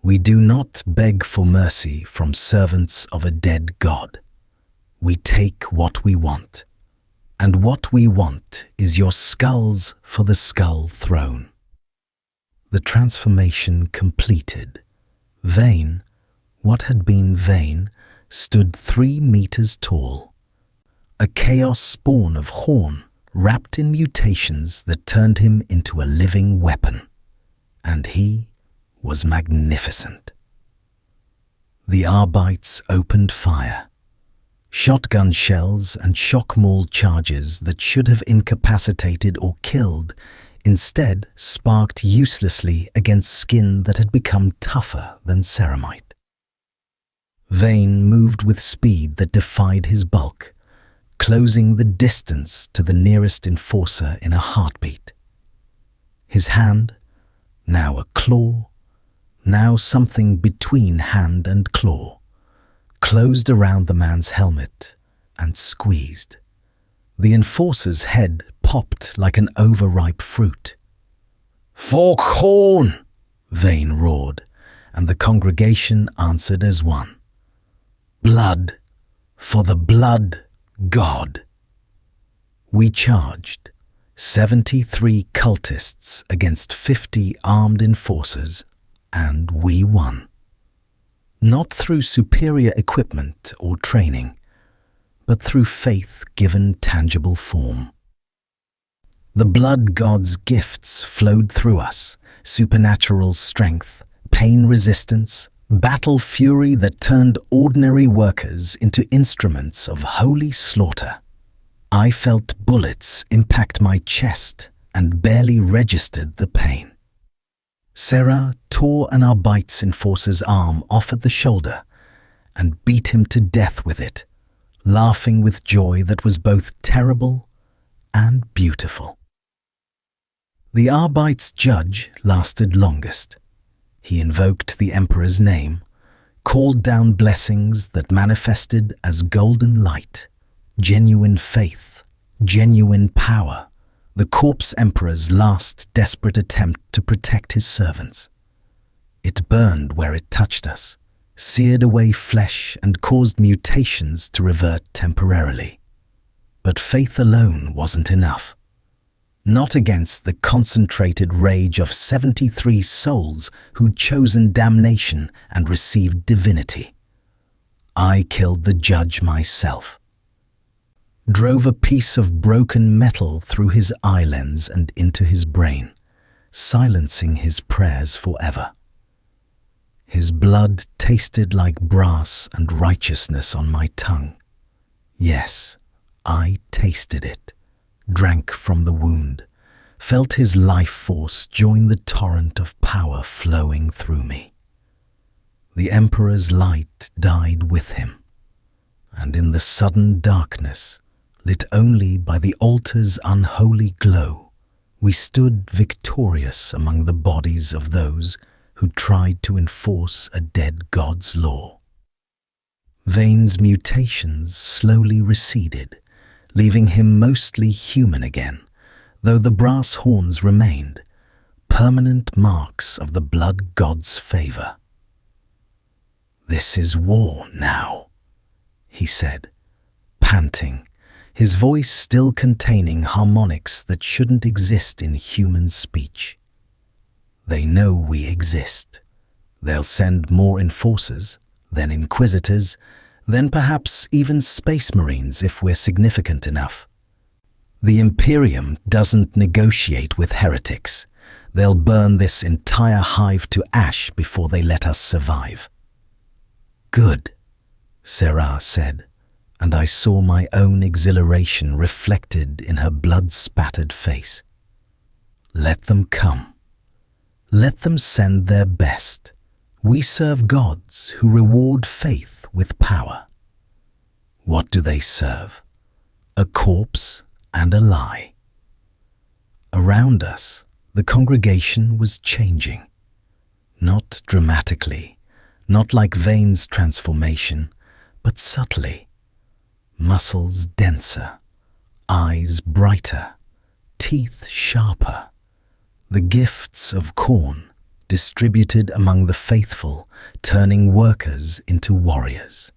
Speaker 1: "We do not beg for mercy from servants of a dead god. We take what we want, and what we want is your skulls for the skull throne." The transformation completed. Vane, what had been Vane, stood 3 meters tall. A chaos spawn of Khorne, wrapped in mutations that turned him into a living weapon. And he was magnificent. The Arbites opened fire. Shotgun shells and shock maul charges that should have incapacitated or killed instead sparked uselessly against skin that had become tougher than ceramite. Vane moved with speed that defied his bulk, closing the distance to the nearest enforcer in a heartbeat. His hand, now a claw, now something between hand and claw, closed around the man's helmet and squeezed. The enforcer's head popped like an overripe fruit. "For Khorne!" Vane roared, and the congregation answered as one. "Blood for the blood god." We charged, 73 cultists against 50 armed enforcers, and we won. not through superior equipment or training, but through faith given tangible form. The blood god's gifts flowed through us, supernatural strength, pain resistance, battle fury that turned ordinary workers into instruments of holy slaughter. I felt bullets impact my chest and barely registered the pain. Sarah tore an Arbites enforcer's arm off at the shoulder and beat him to death with it, laughing with joy that was both terrible and beautiful. The Arbites judge lasted longest. He invoked the Emperor's name, called down blessings that manifested as golden light, genuine faith, genuine power, the Corpse Emperor's last desperate attempt to protect his servants. It burned where it touched us, seared away flesh and caused mutations to revert temporarily. But faith alone wasn't enough. Not against the concentrated rage of 73 souls who'd chosen damnation and received divinity. I killed the judge myself. Drove a piece of broken metal through his eye lens and into his brain, silencing his prayers forever. His blood tasted like brass and righteousness on my tongue. Yes, I tasted it, drank from the wound, felt his life force join the torrent of power flowing through me. The Emperor's light died with him, and in the sudden darkness, lit only by the altar's unholy glow, we stood victorious among the bodies of those who tried to enforce a dead god's law. Vane's mutations slowly receded, leaving him mostly human again, though the brass horns remained, permanent marks of the blood god's favor. "This is war now," he said, panting, his voice still containing harmonics that shouldn't exist in human speech. "They know we exist. They'll send more enforcers, then inquisitors, then perhaps even space marines if we're significant enough. The Imperium doesn't negotiate with heretics. They'll burn this entire hive to ash before they let us survive." "Good," Sarah said, and I saw my own exhilaration reflected in her blood-spattered face. "Let them come. Let them send their best. We serve gods who reward faith with power. What do they serve? A corpse and a lie." Around us, the congregation was changing. Not dramatically, not like Vane's transformation, but subtly. Muscles denser, eyes brighter, teeth sharper. The gifts of Khorne distributed among the faithful, turning workers into warriors.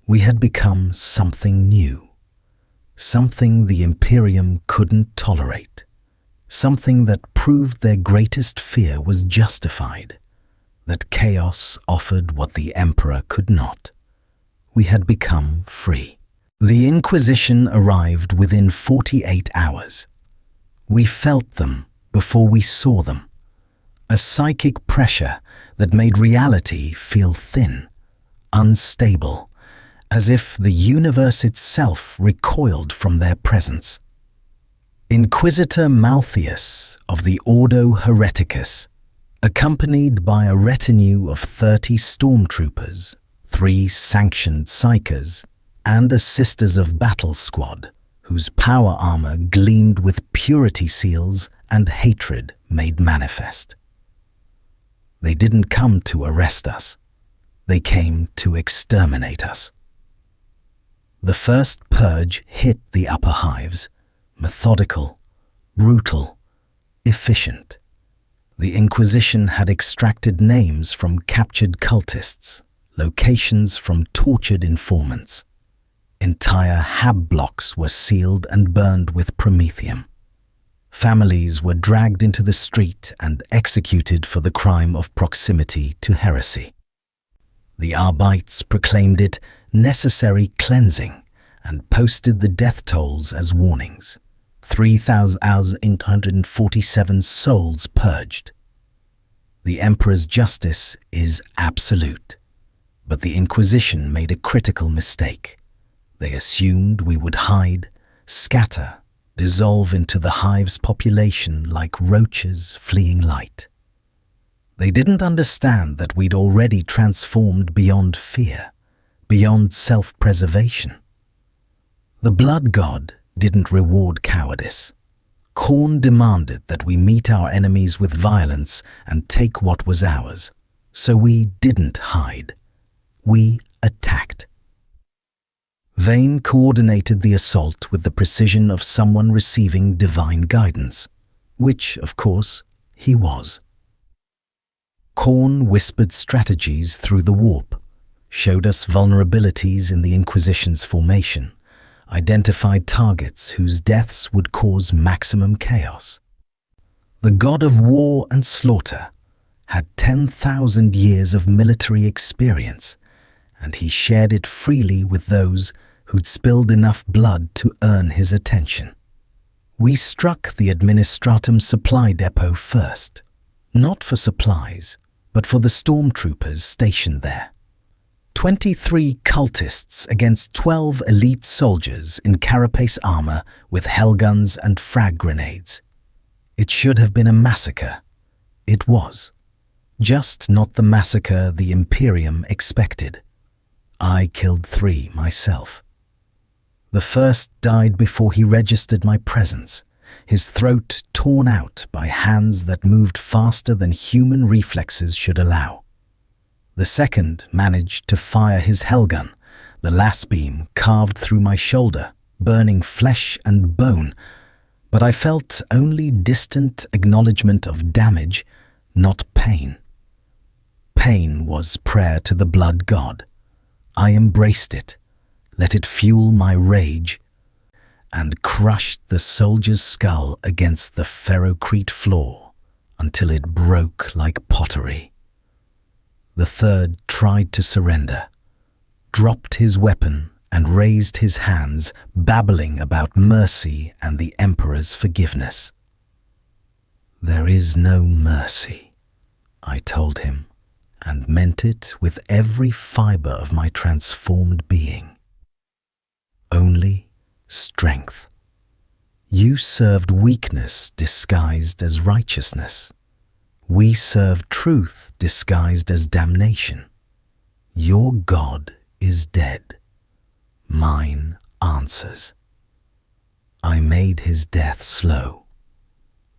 Speaker 1: We had become something new, something the Imperium couldn't tolerate, something that proved their greatest fear was justified, that chaos offered what the Emperor could not. We had become free. The Inquisition arrived within 48 hours. We felt them before we saw them, a psychic pressure that made reality feel thin, unstable, as if the universe itself recoiled from their presence. Inquisitor Malthius of the Ordo Hereticus, accompanied by a retinue of 30 stormtroopers, 3 sanctioned psychers, and a Sisters of Battle squad, whose power armor gleamed with purity seals and hatred made manifest. They didn't come to arrest us. They came to exterminate us. The first purge hit the upper hives, methodical, brutal, efficient. The Inquisition had extracted names from captured cultists, locations from tortured informants. Entire hab blocks were sealed and burned with promethium. Families were dragged into the street and executed for the crime of proximity to heresy. The Arbites proclaimed it necessary cleansing and posted the death tolls as warnings. 3,847 souls purged. The Emperor's justice is absolute, but the Inquisition made a critical mistake. They assumed we would hide, scatter, dissolve into the hive's population like roaches fleeing light. They didn't understand that we'd already transformed beyond fear, beyond self-preservation. The Blood God didn't reward cowardice. Khorne demanded that we meet our enemies with violence and take what was ours. So we didn't hide. We attacked. Vayne coordinated the assault with the precision of someone receiving divine guidance, which, of course, he was. Khorne whispered strategies through the warp, showed us vulnerabilities in the Inquisition's formation, identified targets whose deaths would cause maximum chaos. The god of war and slaughter had 10,000 years of military experience, and he shared it freely with those who'd spilled enough blood to earn his attention. We struck the Administratum supply depot first, not for supplies, but for the stormtroopers stationed there. 23 cultists against 12 elite soldiers in carapace armor with hellguns and frag grenades. It should have been a massacre. It was. Just not the massacre the Imperium expected. I killed 3 myself. The first died before he registered my presence, his throat torn out by hands that moved faster than human reflexes should allow. The second managed to fire his hellgun, the last beam carved through my shoulder, burning flesh and bone, but I felt only distant acknowledgement of damage, not pain. Pain was prayer to the Blood God. I embraced it, let it fuel my rage, and crushed the soldier's skull against the ferrocrete floor until it broke like pottery. The third tried to surrender, dropped his weapon and raised his hands, babbling about mercy and the Emperor's forgiveness. "There is no mercy," I told him, and meant it with every fiber of my transformed being. Only strength. You served weakness disguised as righteousness. We serve truth disguised as damnation. Your God is dead. Mine answers. I made his death slow.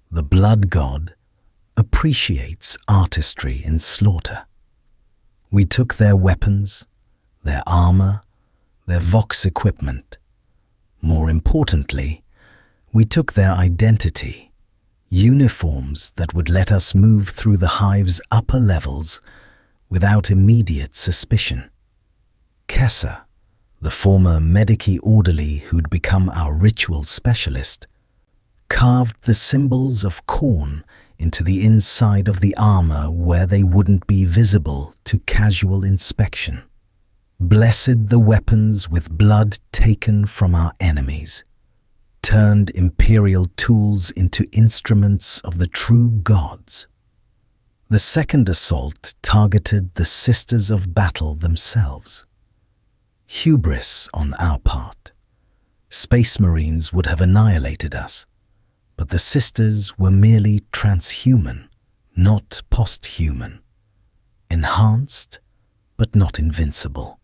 Speaker 1: The Blood God appreciates artistry in slaughter. We took their weapons, their armor, their Vox equipment. More importantly, we took their identity, uniforms that would let us move through the hive's upper levels without immediate suspicion. Kessa, the former medici orderly who'd become our ritual specialist, carved the symbols of Khorne into the inside of the armor where they wouldn't be visible to casual inspection. Blessed the weapons with blood taken from our enemies, turned imperial tools into instruments of the true gods. The second assault targeted the Sisters of Battle themselves. Hubris on our part. Space Marines would have annihilated us, but the Sisters were merely transhuman, not posthuman. Enhanced, but not invincible.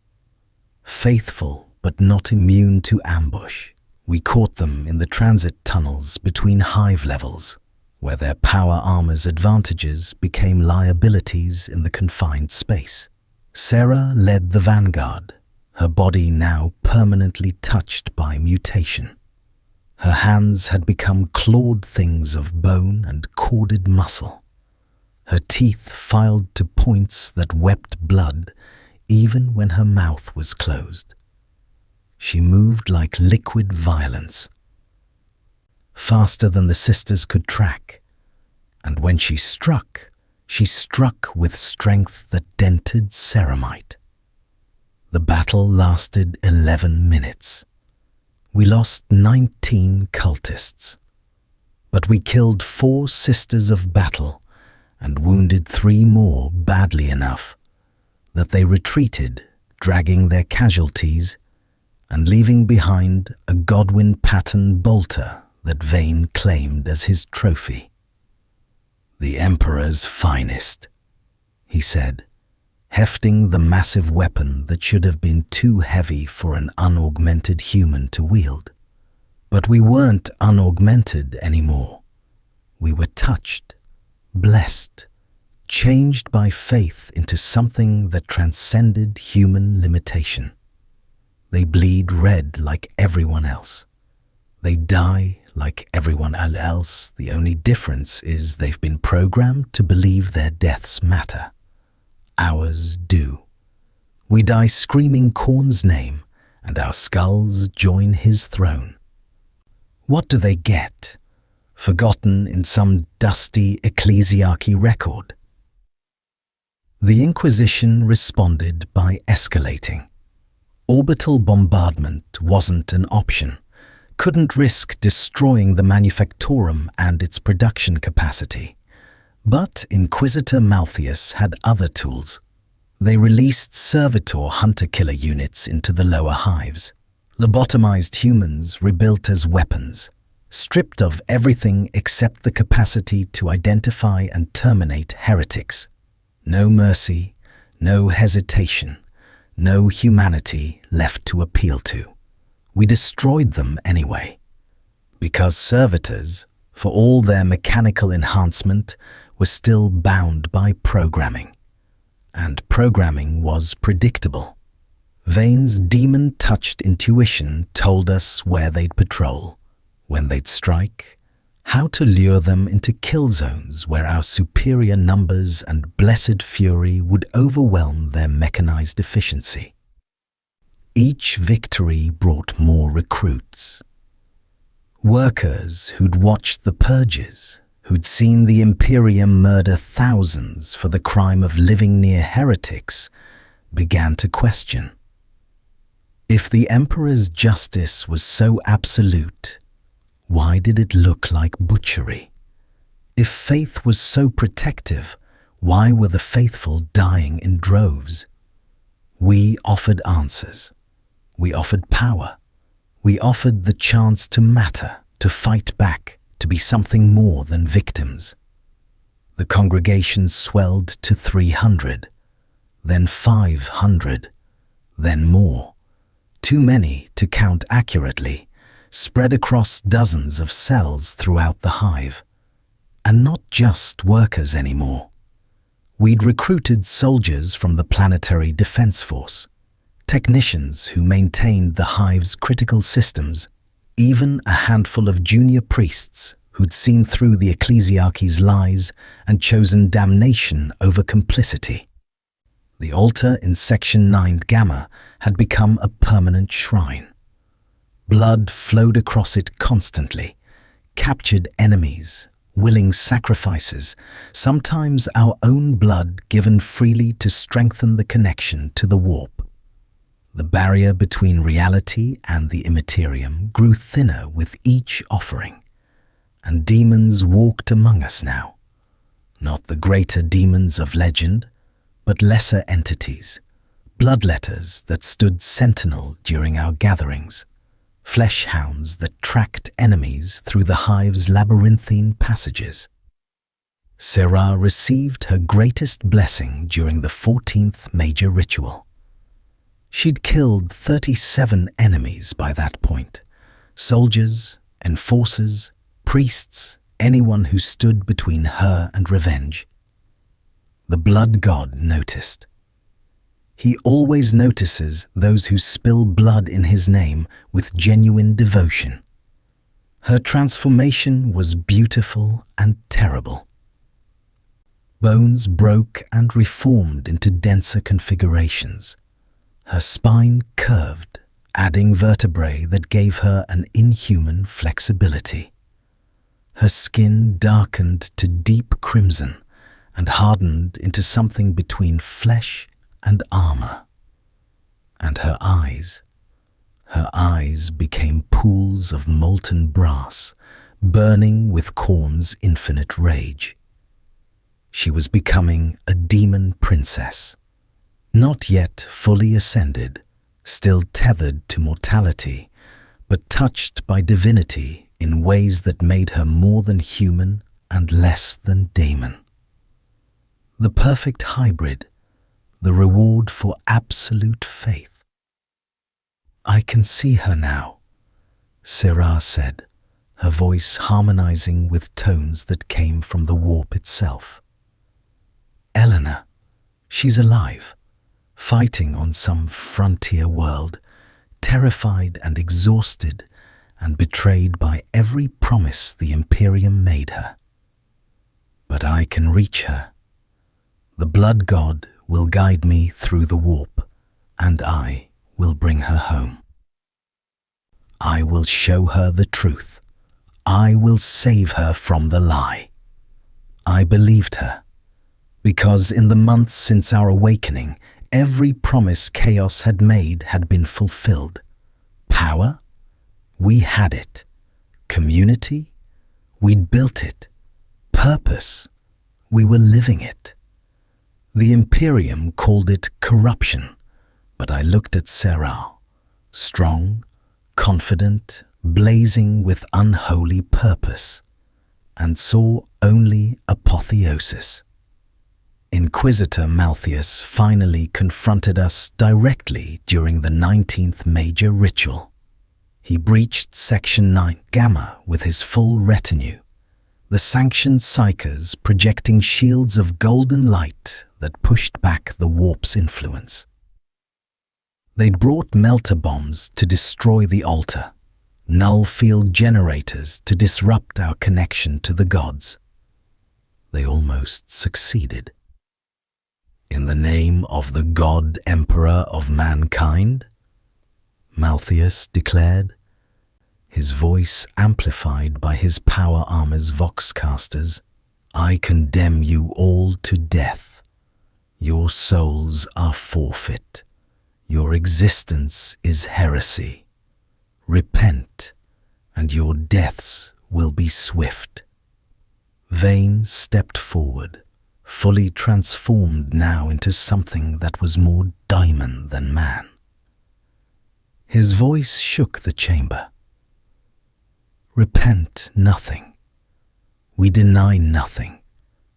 Speaker 1: Faithful, but not immune to ambush. We caught them in the transit tunnels between hive levels, where their power armor's advantages became liabilities in the confined space. Sarah led the vanguard, her body now permanently touched by mutation. Her hands had become clawed things of bone and corded muscle. Her teeth filed to points that wept blood even when her mouth was closed. She moved like liquid violence, faster than the Sisters could track, and when she struck with strength that dented ceramite. The battle lasted 11 minutes. We lost 19 cultists, but we killed 4 sisters of battle and wounded 3 more badly enough that they retreated, dragging their casualties and leaving behind a Godwin pattern bolter that Vane claimed as his trophy. "The Emperor's finest," he said, hefting the massive weapon that should have been too heavy for an unaugmented human to wield. But we weren't unaugmented anymore. We were touched, blessed, changed by faith into something that transcended human limitation. They bleed red like everyone else. They die like everyone else. The only difference is they've been programmed to believe their deaths matter. Ours do. We die screaming Khorne's name, and our skulls join his throne. What do they get? Forgotten in some dusty ecclesiarchy record? The Inquisition responded by escalating. Orbital bombardment wasn't an option. Couldn't risk destroying the manufactorum and its production capacity. But Inquisitor Malthius had other tools. They released servitor hunter-killer units into the lower hives. Lobotomized humans rebuilt as weapons, stripped of everything except the capacity to identify and terminate heretics. No mercy, no hesitation, no humanity left to appeal to. We destroyed them anyway. Because servitors, for all their mechanical enhancement, were still bound by programming. And programming was predictable. Vane's demon-touched intuition told us where they'd patrol, when they'd strike, how to lure them into kill zones where our superior numbers and blessed fury would overwhelm their mechanized efficiency. Each victory brought more recruits. Workers who'd watched the purges, who'd seen the Imperium murder thousands for the crime of living near heretics, began to question. If the Emperor's justice was so absolute, why did it look like butchery? If faith was so protective, why were the faithful dying in droves? We offered answers. We offered power. We offered the chance to matter, to fight back, to be something more than victims. The congregation swelled to 300, then 500, then more. Too many to count accurately, spread across dozens of cells throughout the hive. And not just workers anymore. We'd recruited soldiers from the Planetary Defense Force, technicians who maintained the hive's critical systems, even a handful of junior priests who'd seen through the ecclesiarchy's lies and chosen damnation over complicity. The altar in Section 9 Gamma had become a permanent shrine. Blood flowed across it constantly, captured enemies, willing sacrifices, sometimes our own blood given freely to strengthen the connection to the warp. The barrier between reality and the Imperium grew thinner with each offering, and demons walked among us now. Not the greater demons of legend, but lesser entities, bloodletters that stood sentinel during our gatherings, flesh hounds that tracked enemies through the hive's labyrinthine passages. Serah received her greatest blessing during the 14th major ritual. She'd killed 37 enemies by that point, soldiers, enforcers, priests, anyone who stood between her and revenge. The blood god noticed. He always notices those who spill blood in his name with genuine devotion. Her transformation was beautiful and terrible. Bones broke and reformed into denser configurations. Her spine curved, adding vertebrae that gave her an inhuman flexibility. Her skin darkened to deep crimson and hardened into something between flesh and armor. and her eyes became pools of molten brass, burning with Khorne's infinite rage. She was becoming a demon princess, not yet fully ascended, still tethered to mortality, but touched by divinity in ways that made her more than human and less than Daemon. The perfect hybrid, the reward for absolute faith. "I can see her now," Syrah said, her voice harmonizing with tones that came from the warp itself. "Eleanor, she's alive, fighting on some frontier world, terrified and exhausted and betrayed by every promise the Imperium made her. But I can reach her. The blood god will guide me through the warp, and I will bring her home. I will show her the truth. I will save her from the lie." I believed her, because in the months since our awakening, every promise chaos had made had been fulfilled. Power? We had it. Community? We'd built it. Purpose? We were living it. The Imperium called it corruption, but I looked at Syrah, strong, confident, blazing with unholy purpose, and saw only Apotheosis. Inquisitor Malthius finally confronted us directly during the 19th major ritual. He breached Section 9 Gamma with his full retinue, the sanctioned psychers projecting shields of golden light that pushed back the warp's influence. They'd brought melter bombs to destroy the altar, null field generators to disrupt our connection to the gods. They almost succeeded. "In the name of the God Emperor of mankind," Malthius declared, his voice amplified by his power armor's voxcasters, "I condemn you all to death. Your souls are forfeit. Your existence is heresy. Repent, and your deaths will be swift." Vane stepped forward, fully transformed now into something that was more daemon than man. His voice shook the chamber. "Repent nothing. We deny nothing.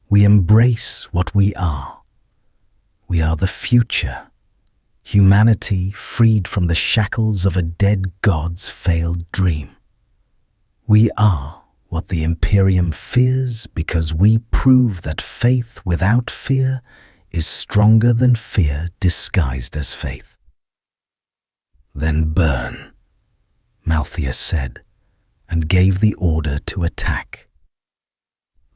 Speaker 1: We embrace what we are. We are the future. Humanity freed from the shackles of a dead god's failed dream. We are what the Imperium fears because we prove that faith without fear is stronger than fear disguised as faith." "Then burn," Malthius said, and gave the order to attack.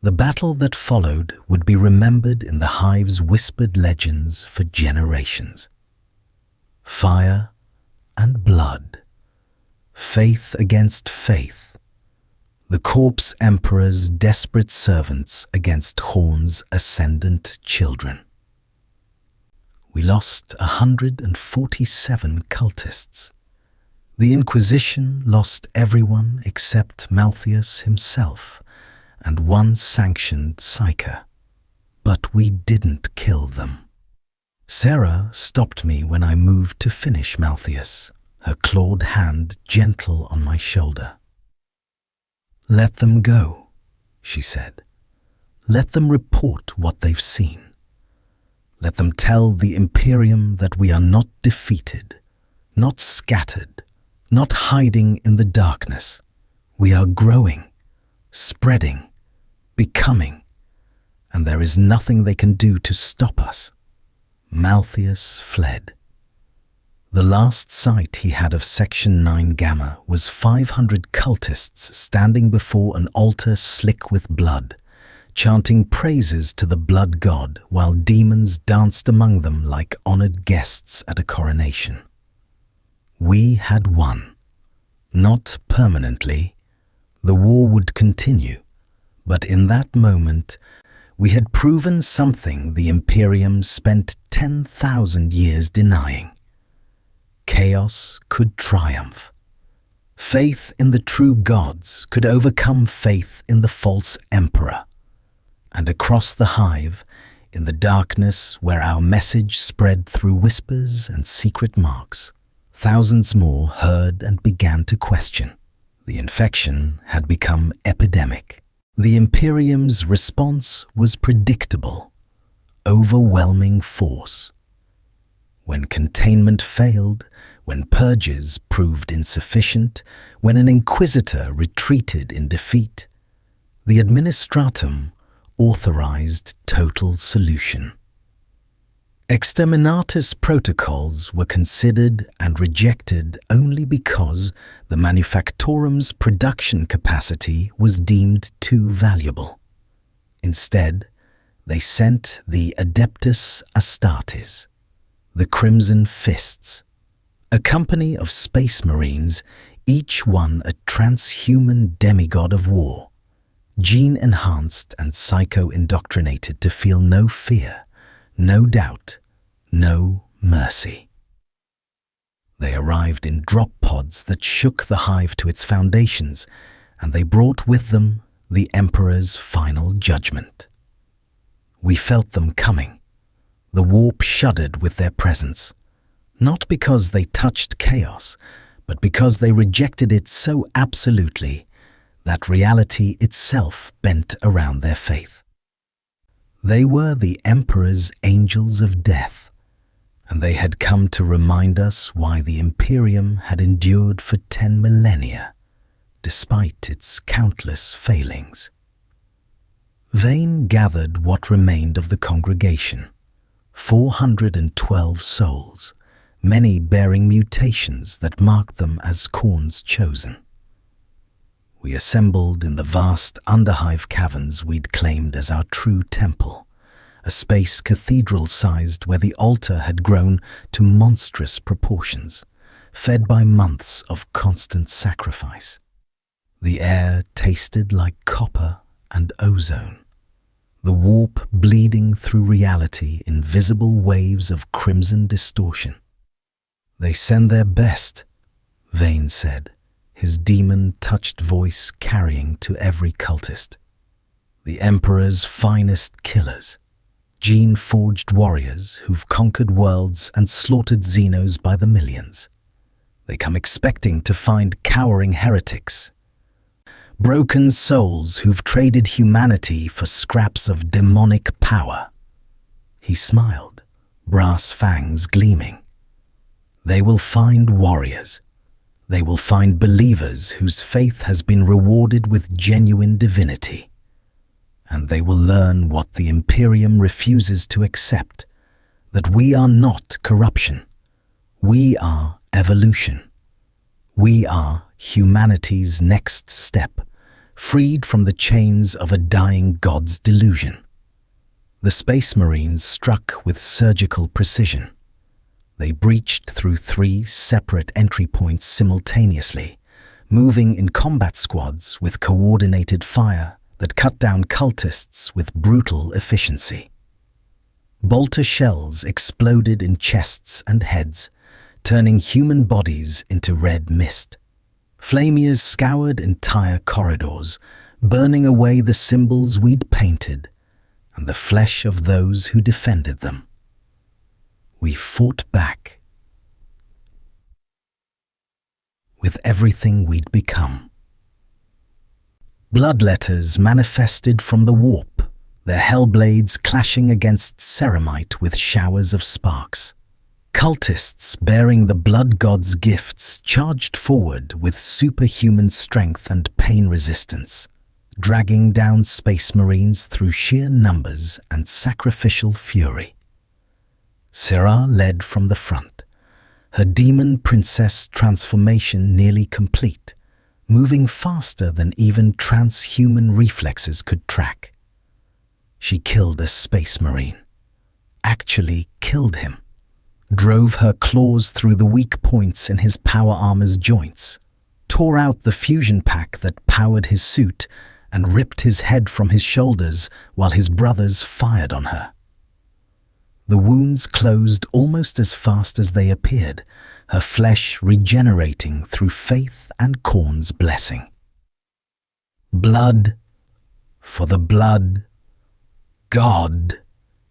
Speaker 1: The battle that followed would be remembered in the hive's whispered legends for generations. Fire and blood, faith against faith, the corpse emperor's desperate servants against Khorne's ascendant children. We lost 147 cultists. The Inquisition lost everyone except Malthius himself and one sanctioned psyker. But we didn't kill them. Sarah stopped me when I moved to finish Malthius, her clawed hand gentle on my shoulder. "Let them go," she said. "Let them report what they've seen. Let them tell the Imperium that we are not defeated, not scattered, not hiding in the darkness. We are growing, spreading, becoming, and there is nothing they can do to stop us." Malthius fled. The last sight he had of Section 9 Gamma was 500 cultists standing before an altar slick with blood, chanting praises to the blood god while demons danced among them like honored guests at a coronation. We had won. Not permanently. The war would continue, but in that moment, we had proven something the Imperium spent 10,000 years denying. chaos could triumph. Faith in the true gods could overcome faith in the false emperor. And across the hive, in the darkness where our message spread through whispers and secret marks, thousands more heard and began to question. The infection had become epidemic. The Imperium's response was predictable: overwhelming force. When containment failed, when purges proved insufficient, when an inquisitor retreated in defeat, the administratum authorized total solution. Exterminatus protocols were considered and rejected only because the manufactorum's production capacity was deemed too valuable. Instead, they sent the Adeptus Astartes, the Crimson Fists, a company of space marines, each one a transhuman demigod of war, gene-enhanced and psycho-indoctrinated to feel no fear, no doubt, no mercy. They arrived in drop pods that shook the hive to its foundations, and they brought with them the Emperor's final judgment. We felt them coming. The warp shuddered with their presence, not because they touched chaos, but because they rejected it so absolutely that reality itself bent around their faith. They were the Emperor's angels of death, and they had come to remind us why the Imperium had endured for 10 millennia, despite its countless failings. Vane gathered what remained of the congregation, 412 souls, many bearing mutations that marked them as Khorne's chosen. We assembled in the vast underhive caverns we'd claimed as our true temple, a space cathedral-sized where the altar had grown to monstrous proportions, fed by months of constant sacrifice. The air tasted like copper and ozone, the warp bleeding through reality in visible waves of crimson distortion. "They send their best," Vane said, his demon-touched voice carrying to every cultist. "The Emperor's finest killers, gene-forged warriors who've conquered worlds and slaughtered Xenos by the millions. They come expecting to find cowering heretics, broken souls who've traded humanity for scraps of demonic power." He smiled, brass fangs gleaming. "They will find warriors. They will find believers whose faith has been rewarded with genuine divinity. And they will learn what the Imperium refuses to accept, that we are not corruption. We are evolution. We are humanity's next step, freed from the chains of a dying god's delusion." The Space Marines struck with surgical precision. They breached through 3 separate entry points simultaneously, moving in combat squads with coordinated fire that cut down cultists with brutal efficiency. Bolter shells exploded in chests and heads, turning human bodies into red mist. Flamiers scoured entire corridors, burning away the symbols we'd painted and the flesh of those who defended them. We fought back with everything we'd become. Bloodletters manifested from the warp, their hellblades clashing against ceramite with showers of sparks. Cultists bearing the blood god's gifts charged forward with superhuman strength and pain resistance, dragging down space marines through sheer numbers and sacrificial fury. Syrah led from the front, her demon princess transformation nearly complete, moving faster than even transhuman reflexes could track. She killed a space marine, actually killed him, drove her claws through the weak points in his power armor's joints, tore out the fusion pack that powered his suit, and ripped his head from his shoulders while his brothers fired on her. The wounds closed almost as fast as they appeared, her flesh regenerating through faith and Khorne's blessing. "Blood for the blood, God,"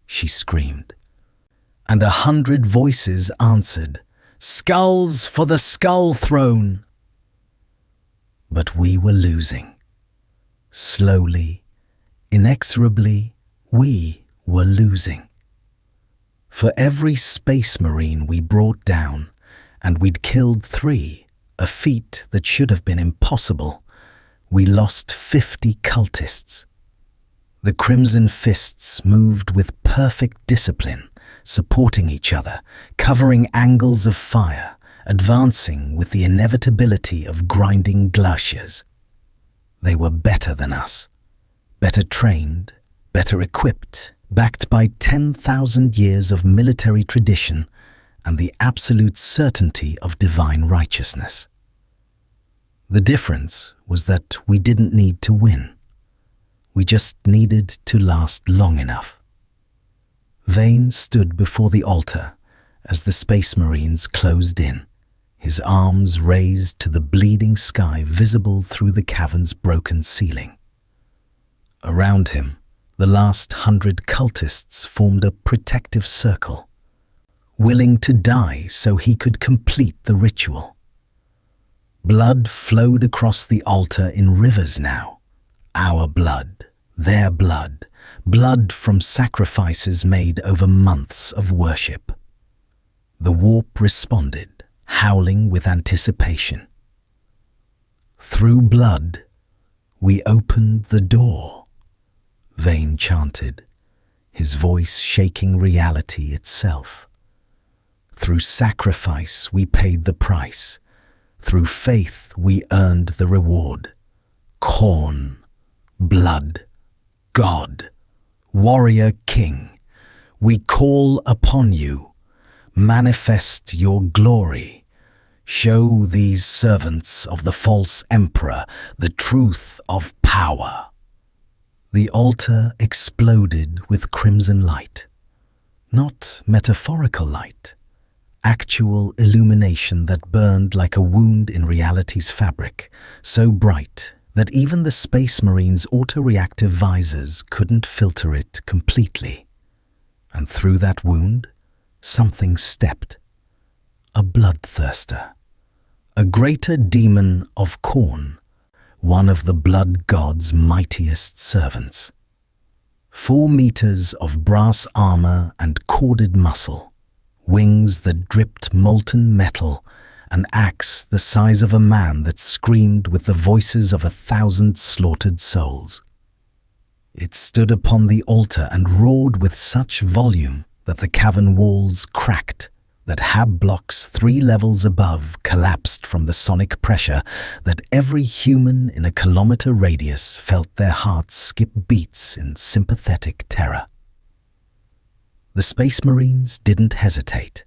Speaker 1: she screamed. And 100 voices answered, "Skulls for the skull throne." But we were losing. Slowly, inexorably, we were losing. For every space marine we brought down, and we'd killed 3, a feat that should have been impossible, we lost 50 cultists. The Crimson Fists moved with perfect discipline, supporting each other, covering angles of fire, advancing with the inevitability of grinding glaciers. They were better than us, better trained, better equipped, backed by 10,000 years of military tradition and the absolute certainty of divine righteousness. The difference was that we didn't need to win. We just needed to last long enough. Vane stood before the altar as the Space Marines closed in, his arms raised to the bleeding sky visible through the cavern's broken ceiling. Around him, the last 100 cultists formed a protective circle, willing to die so he could complete the ritual. Blood flowed across the altar in rivers now. Our blood, their blood, blood from sacrifices made over months of worship. The warp responded, howling with anticipation. "Through blood, we opened the door," Vane chanted, his voice shaking reality itself. "Through sacrifice, we paid the price. Through faith, we earned the reward. Khorne, blood, God, warrior king, we call upon you. Manifest your glory. Show these servants of the false emperor the truth of power." The altar exploded with crimson light. Not metaphorical light, actual illumination that burned like a wound in reality's fabric, so bright that even the Space Marines' autoreactive visors couldn't filter it completely. And through that wound, something stepped. A bloodthirster. A greater demon of Khorne, one of the blood god's mightiest servants. 4 meters of brass armor and corded muscle, wings that dripped molten metal, an axe the size of a man that screamed with the voices of 1,000 slaughtered souls. It stood upon the altar and roared with such volume that the cavern walls cracked, that hab blocks 3 levels above collapsed from the sonic pressure, that every human in a kilometer radius felt their hearts skip beats in sympathetic terror. The Space Marines didn't hesitate.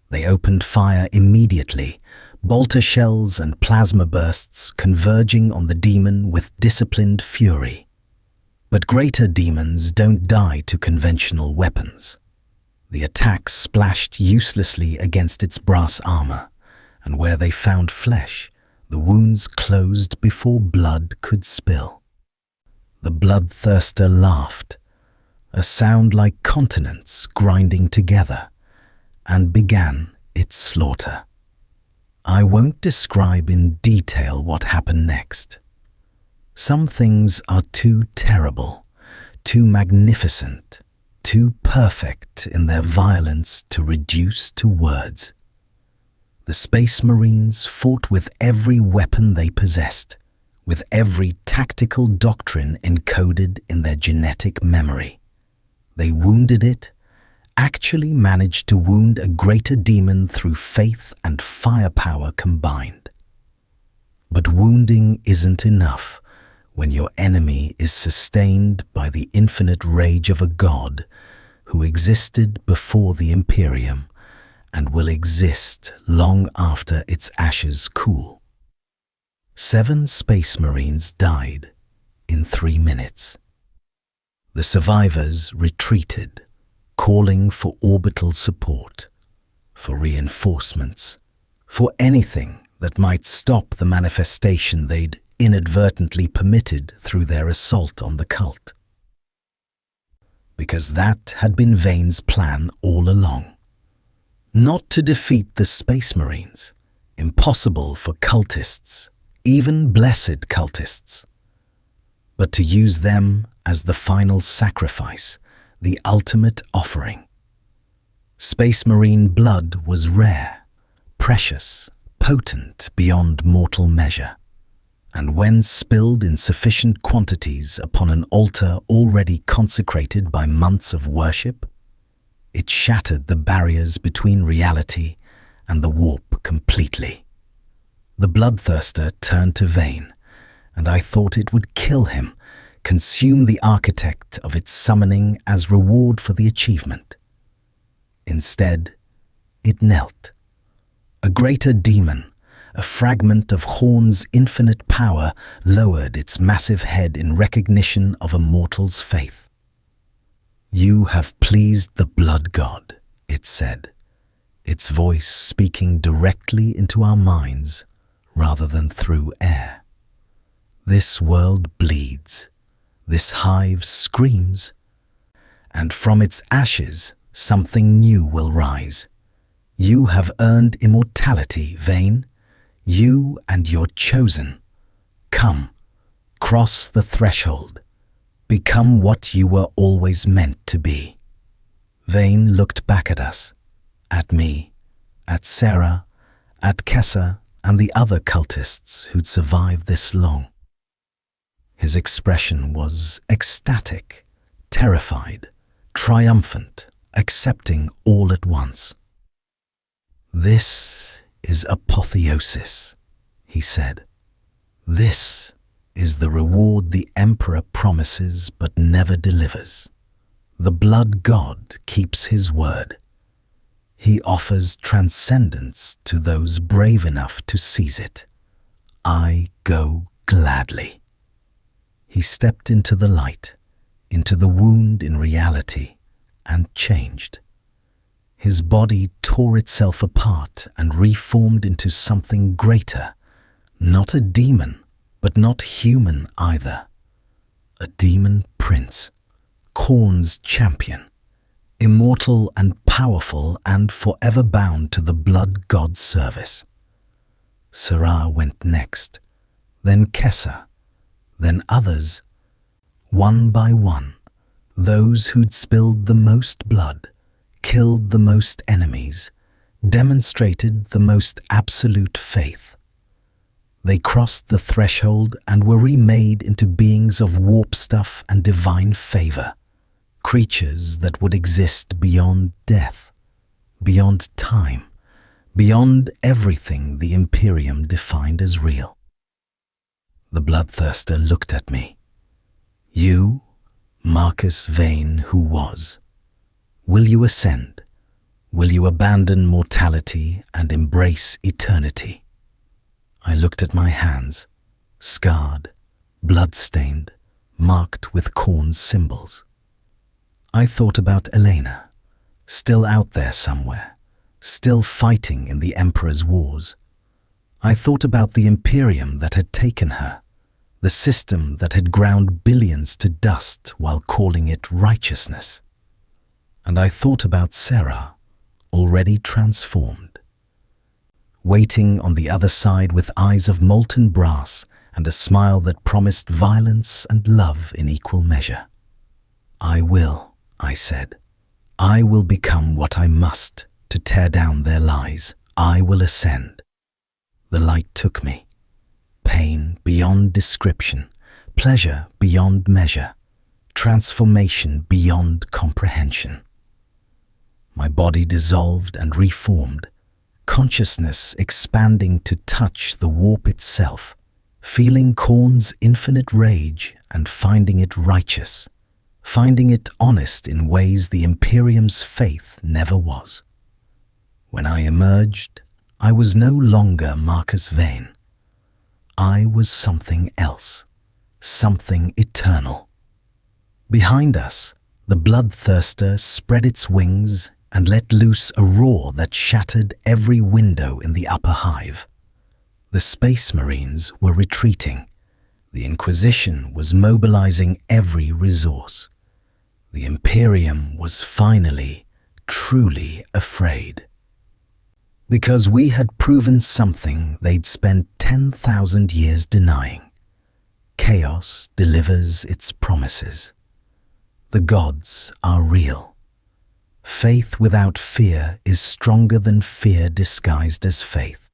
Speaker 1: They opened fire immediately, bolter shells and plasma bursts converging on the demon with disciplined fury. But greater demons don't die to conventional weapons. The attacks splashed uselessly against its brass armor, and where they found flesh, the wounds closed before blood could spill. The bloodthirster laughed, a sound like continents grinding together, and began its slaughter. I won't describe in detail what happened next. Some things are too terrible, too magnificent, too perfect in their violence to reduce to words. The Space Marines fought with every weapon they possessed, with every tactical doctrine encoded in their genetic memory. They wounded it, actually managed to wound a greater demon through faith and firepower combined. But wounding isn't enough when your enemy is sustained by the infinite rage of a god who existed before the Imperium and will exist long after its ashes cool. 7 Space Marines died in 3 minutes. The survivors retreated, calling for orbital support, for reinforcements, for anything that might stop the manifestation they'd inadvertently permitted through their assault on the cult. Because that had been Vane's plan all along. Not to defeat the Space Marines, impossible for cultists, even blessed cultists, but to use them as the final sacrifice, the ultimate offering. Space Marine blood was rare, precious, potent beyond mortal measure, and when spilled in sufficient quantities upon an altar already consecrated by months of worship, it shattered the barriers between reality and the warp completely. The bloodthirster turned to Vane, and I thought it would kill him, consume the architect of its summoning as reward for the achievement. Instead, it knelt. A greater demon, a fragment of Khorne's infinite power, lowered its massive head in recognition of a mortal's faith. "You have pleased the blood god," it said, its voice speaking directly into our minds rather than through air. "This world bleeds, this hive screams, and from its ashes something new will rise. You have earned immortality, Vane, you and your chosen. Come, cross the threshold, become what you were always meant to be." Vane looked back at us, at me, at Sarah, at Kessa and the other cultists who'd survived this long. His expression was ecstatic, terrified, triumphant, accepting all at once. "This is Apotheosis," he said. "This is the reward the Emperor promises but never delivers. The blood god keeps his word. He offers transcendence to those brave enough to seize it. I go gladly." He stepped into the light, into the wound in reality, and changed. His body tore itself apart and reformed into something greater, not a demon, but not human either. A demon prince, Khorne's champion, immortal and powerful and forever bound to the blood god's service. Sarah went next, then Kessa, then others, one by one, those who'd spilled the most blood, killed the most enemies, demonstrated the most absolute faith. They crossed the threshold and were remade into beings of warp stuff and divine favor, creatures that would exist beyond death, beyond time, beyond everything the Imperium defined as real. The bloodthirster looked at me. "You, Marcus Vane, who was, will you ascend? Will you abandon mortality and embrace eternity?" I looked at my hands, scarred, blood-stained, marked with Khorne's symbols. I thought about Elena, still out there somewhere, still fighting in the Emperor's wars. I thought about the Imperium that had taken her, the system that had ground billions to dust while calling it righteousness. And I thought about Sarah, already transformed, waiting on the other side with eyes of molten brass and a smile that promised violence and love in equal measure. "I will," I said. "I will become what I must to tear down their lies. I will ascend." The light took me. Pain beyond description, pleasure beyond measure, transformation beyond comprehension. My body dissolved and reformed, consciousness expanding to touch the warp itself, feeling Khorne's infinite rage and finding it righteous, finding it honest in ways the Imperium's faith never was. When I emerged, I was no longer Marcus Vane. I was something else, something eternal. Behind us, the bloodthirster spread its wings, and let loose a roar that shattered every window in the upper hive. The Space Marines were retreating. The Inquisition was mobilizing every resource. The Imperium was finally, truly afraid. Because we had proven something they'd spent 10,000 years denying. Chaos delivers its promises. The gods are real. Faith without fear is stronger than fear disguised as faith.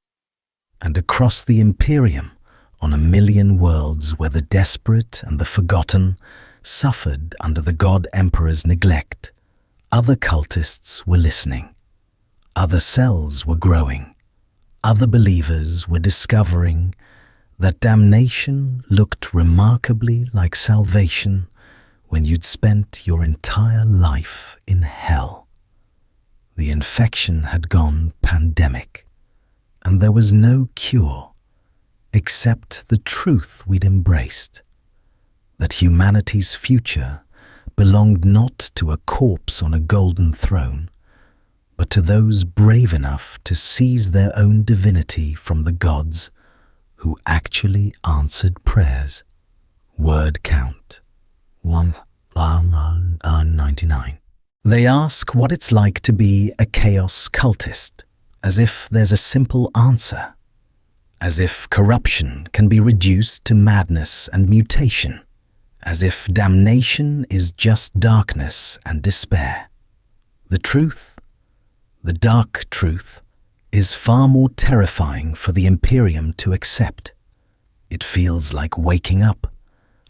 Speaker 1: And across the Imperium, on a million worlds where the desperate and the forgotten suffered under the God Emperor's neglect, other cultists were listening. Other cells were growing. Other believers were discovering that damnation looked remarkably like salvation when you'd spent your entire life in hell. The infection had gone pandemic, and there was no cure except the truth we'd embraced, that humanity's future belonged not to a corpse on a golden throne, but to those brave enough to seize their own divinity from the gods who actually answered prayers. Word count 199. They ask what it's like to be a chaos cultist, as if there's a simple answer, as if corruption can be reduced to madness and mutation, as if damnation is just darkness and despair. The truth, the dark truth, is far more terrifying for the Imperium to accept. It feels like waking up,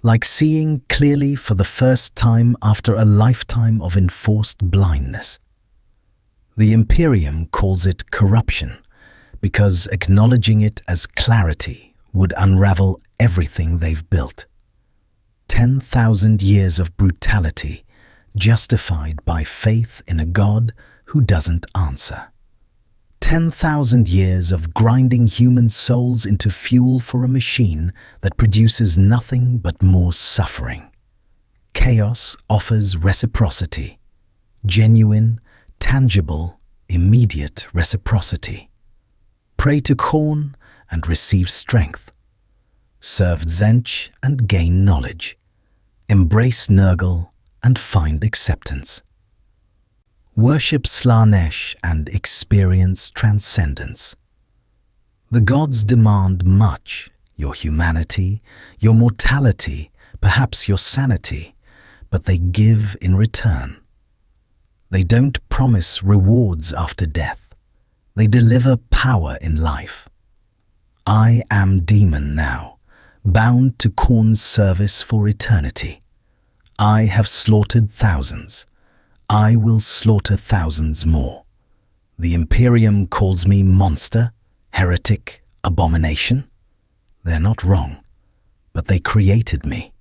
Speaker 1: like seeing clearly for the first time after a lifetime of enforced blindness. The Imperium calls it corruption because acknowledging it as clarity would unravel everything they've built. 10,000 years of brutality justified by faith in a God who doesn't answer. 10,000 years of grinding human souls into fuel for a machine that produces nothing but more suffering. Chaos offers reciprocity. Genuine, tangible, immediate reciprocity. Pray to Khorne and receive strength. Serve Tzeentch and gain knowledge. Embrace Nurgle and find acceptance. Worship Slaanesh and experience transcendence. The gods demand much, your humanity, your mortality, perhaps your sanity, but they give in return. They don't promise rewards after death. They deliver power in life. I am Daemon now, bound to Khorne's service for eternity. I have slaughtered thousands. I will slaughter thousands more. The Imperium calls me monster, heretic, abomination. They're not wrong, but they created me.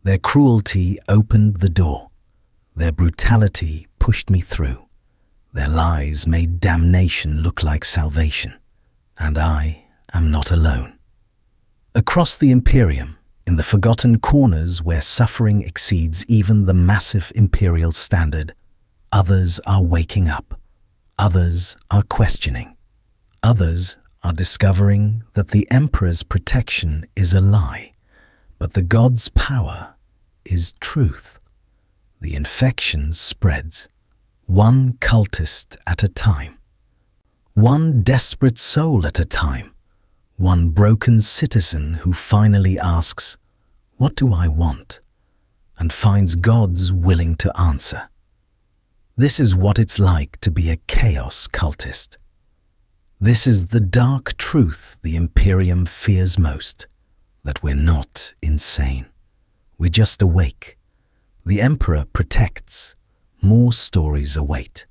Speaker 1: Their cruelty opened the door. Their brutality pushed me through. Their lies made damnation look like salvation. And I am not alone. Across the Imperium, in the forgotten corners where suffering exceeds even the massive imperial standard, others are waking up. Others are questioning. Others are discovering that the Emperor's protection is a lie, but the God's power is truth. The infection spreads, one cultist at a time, one desperate soul at a time, one broken citizen who finally asks, "What do I want?" and finds gods willing to answer. This is what it's like to be a chaos cultist. This is the dark truth the Imperium fears most, that we're not insane. We're just awake. The Emperor protects. More stories await.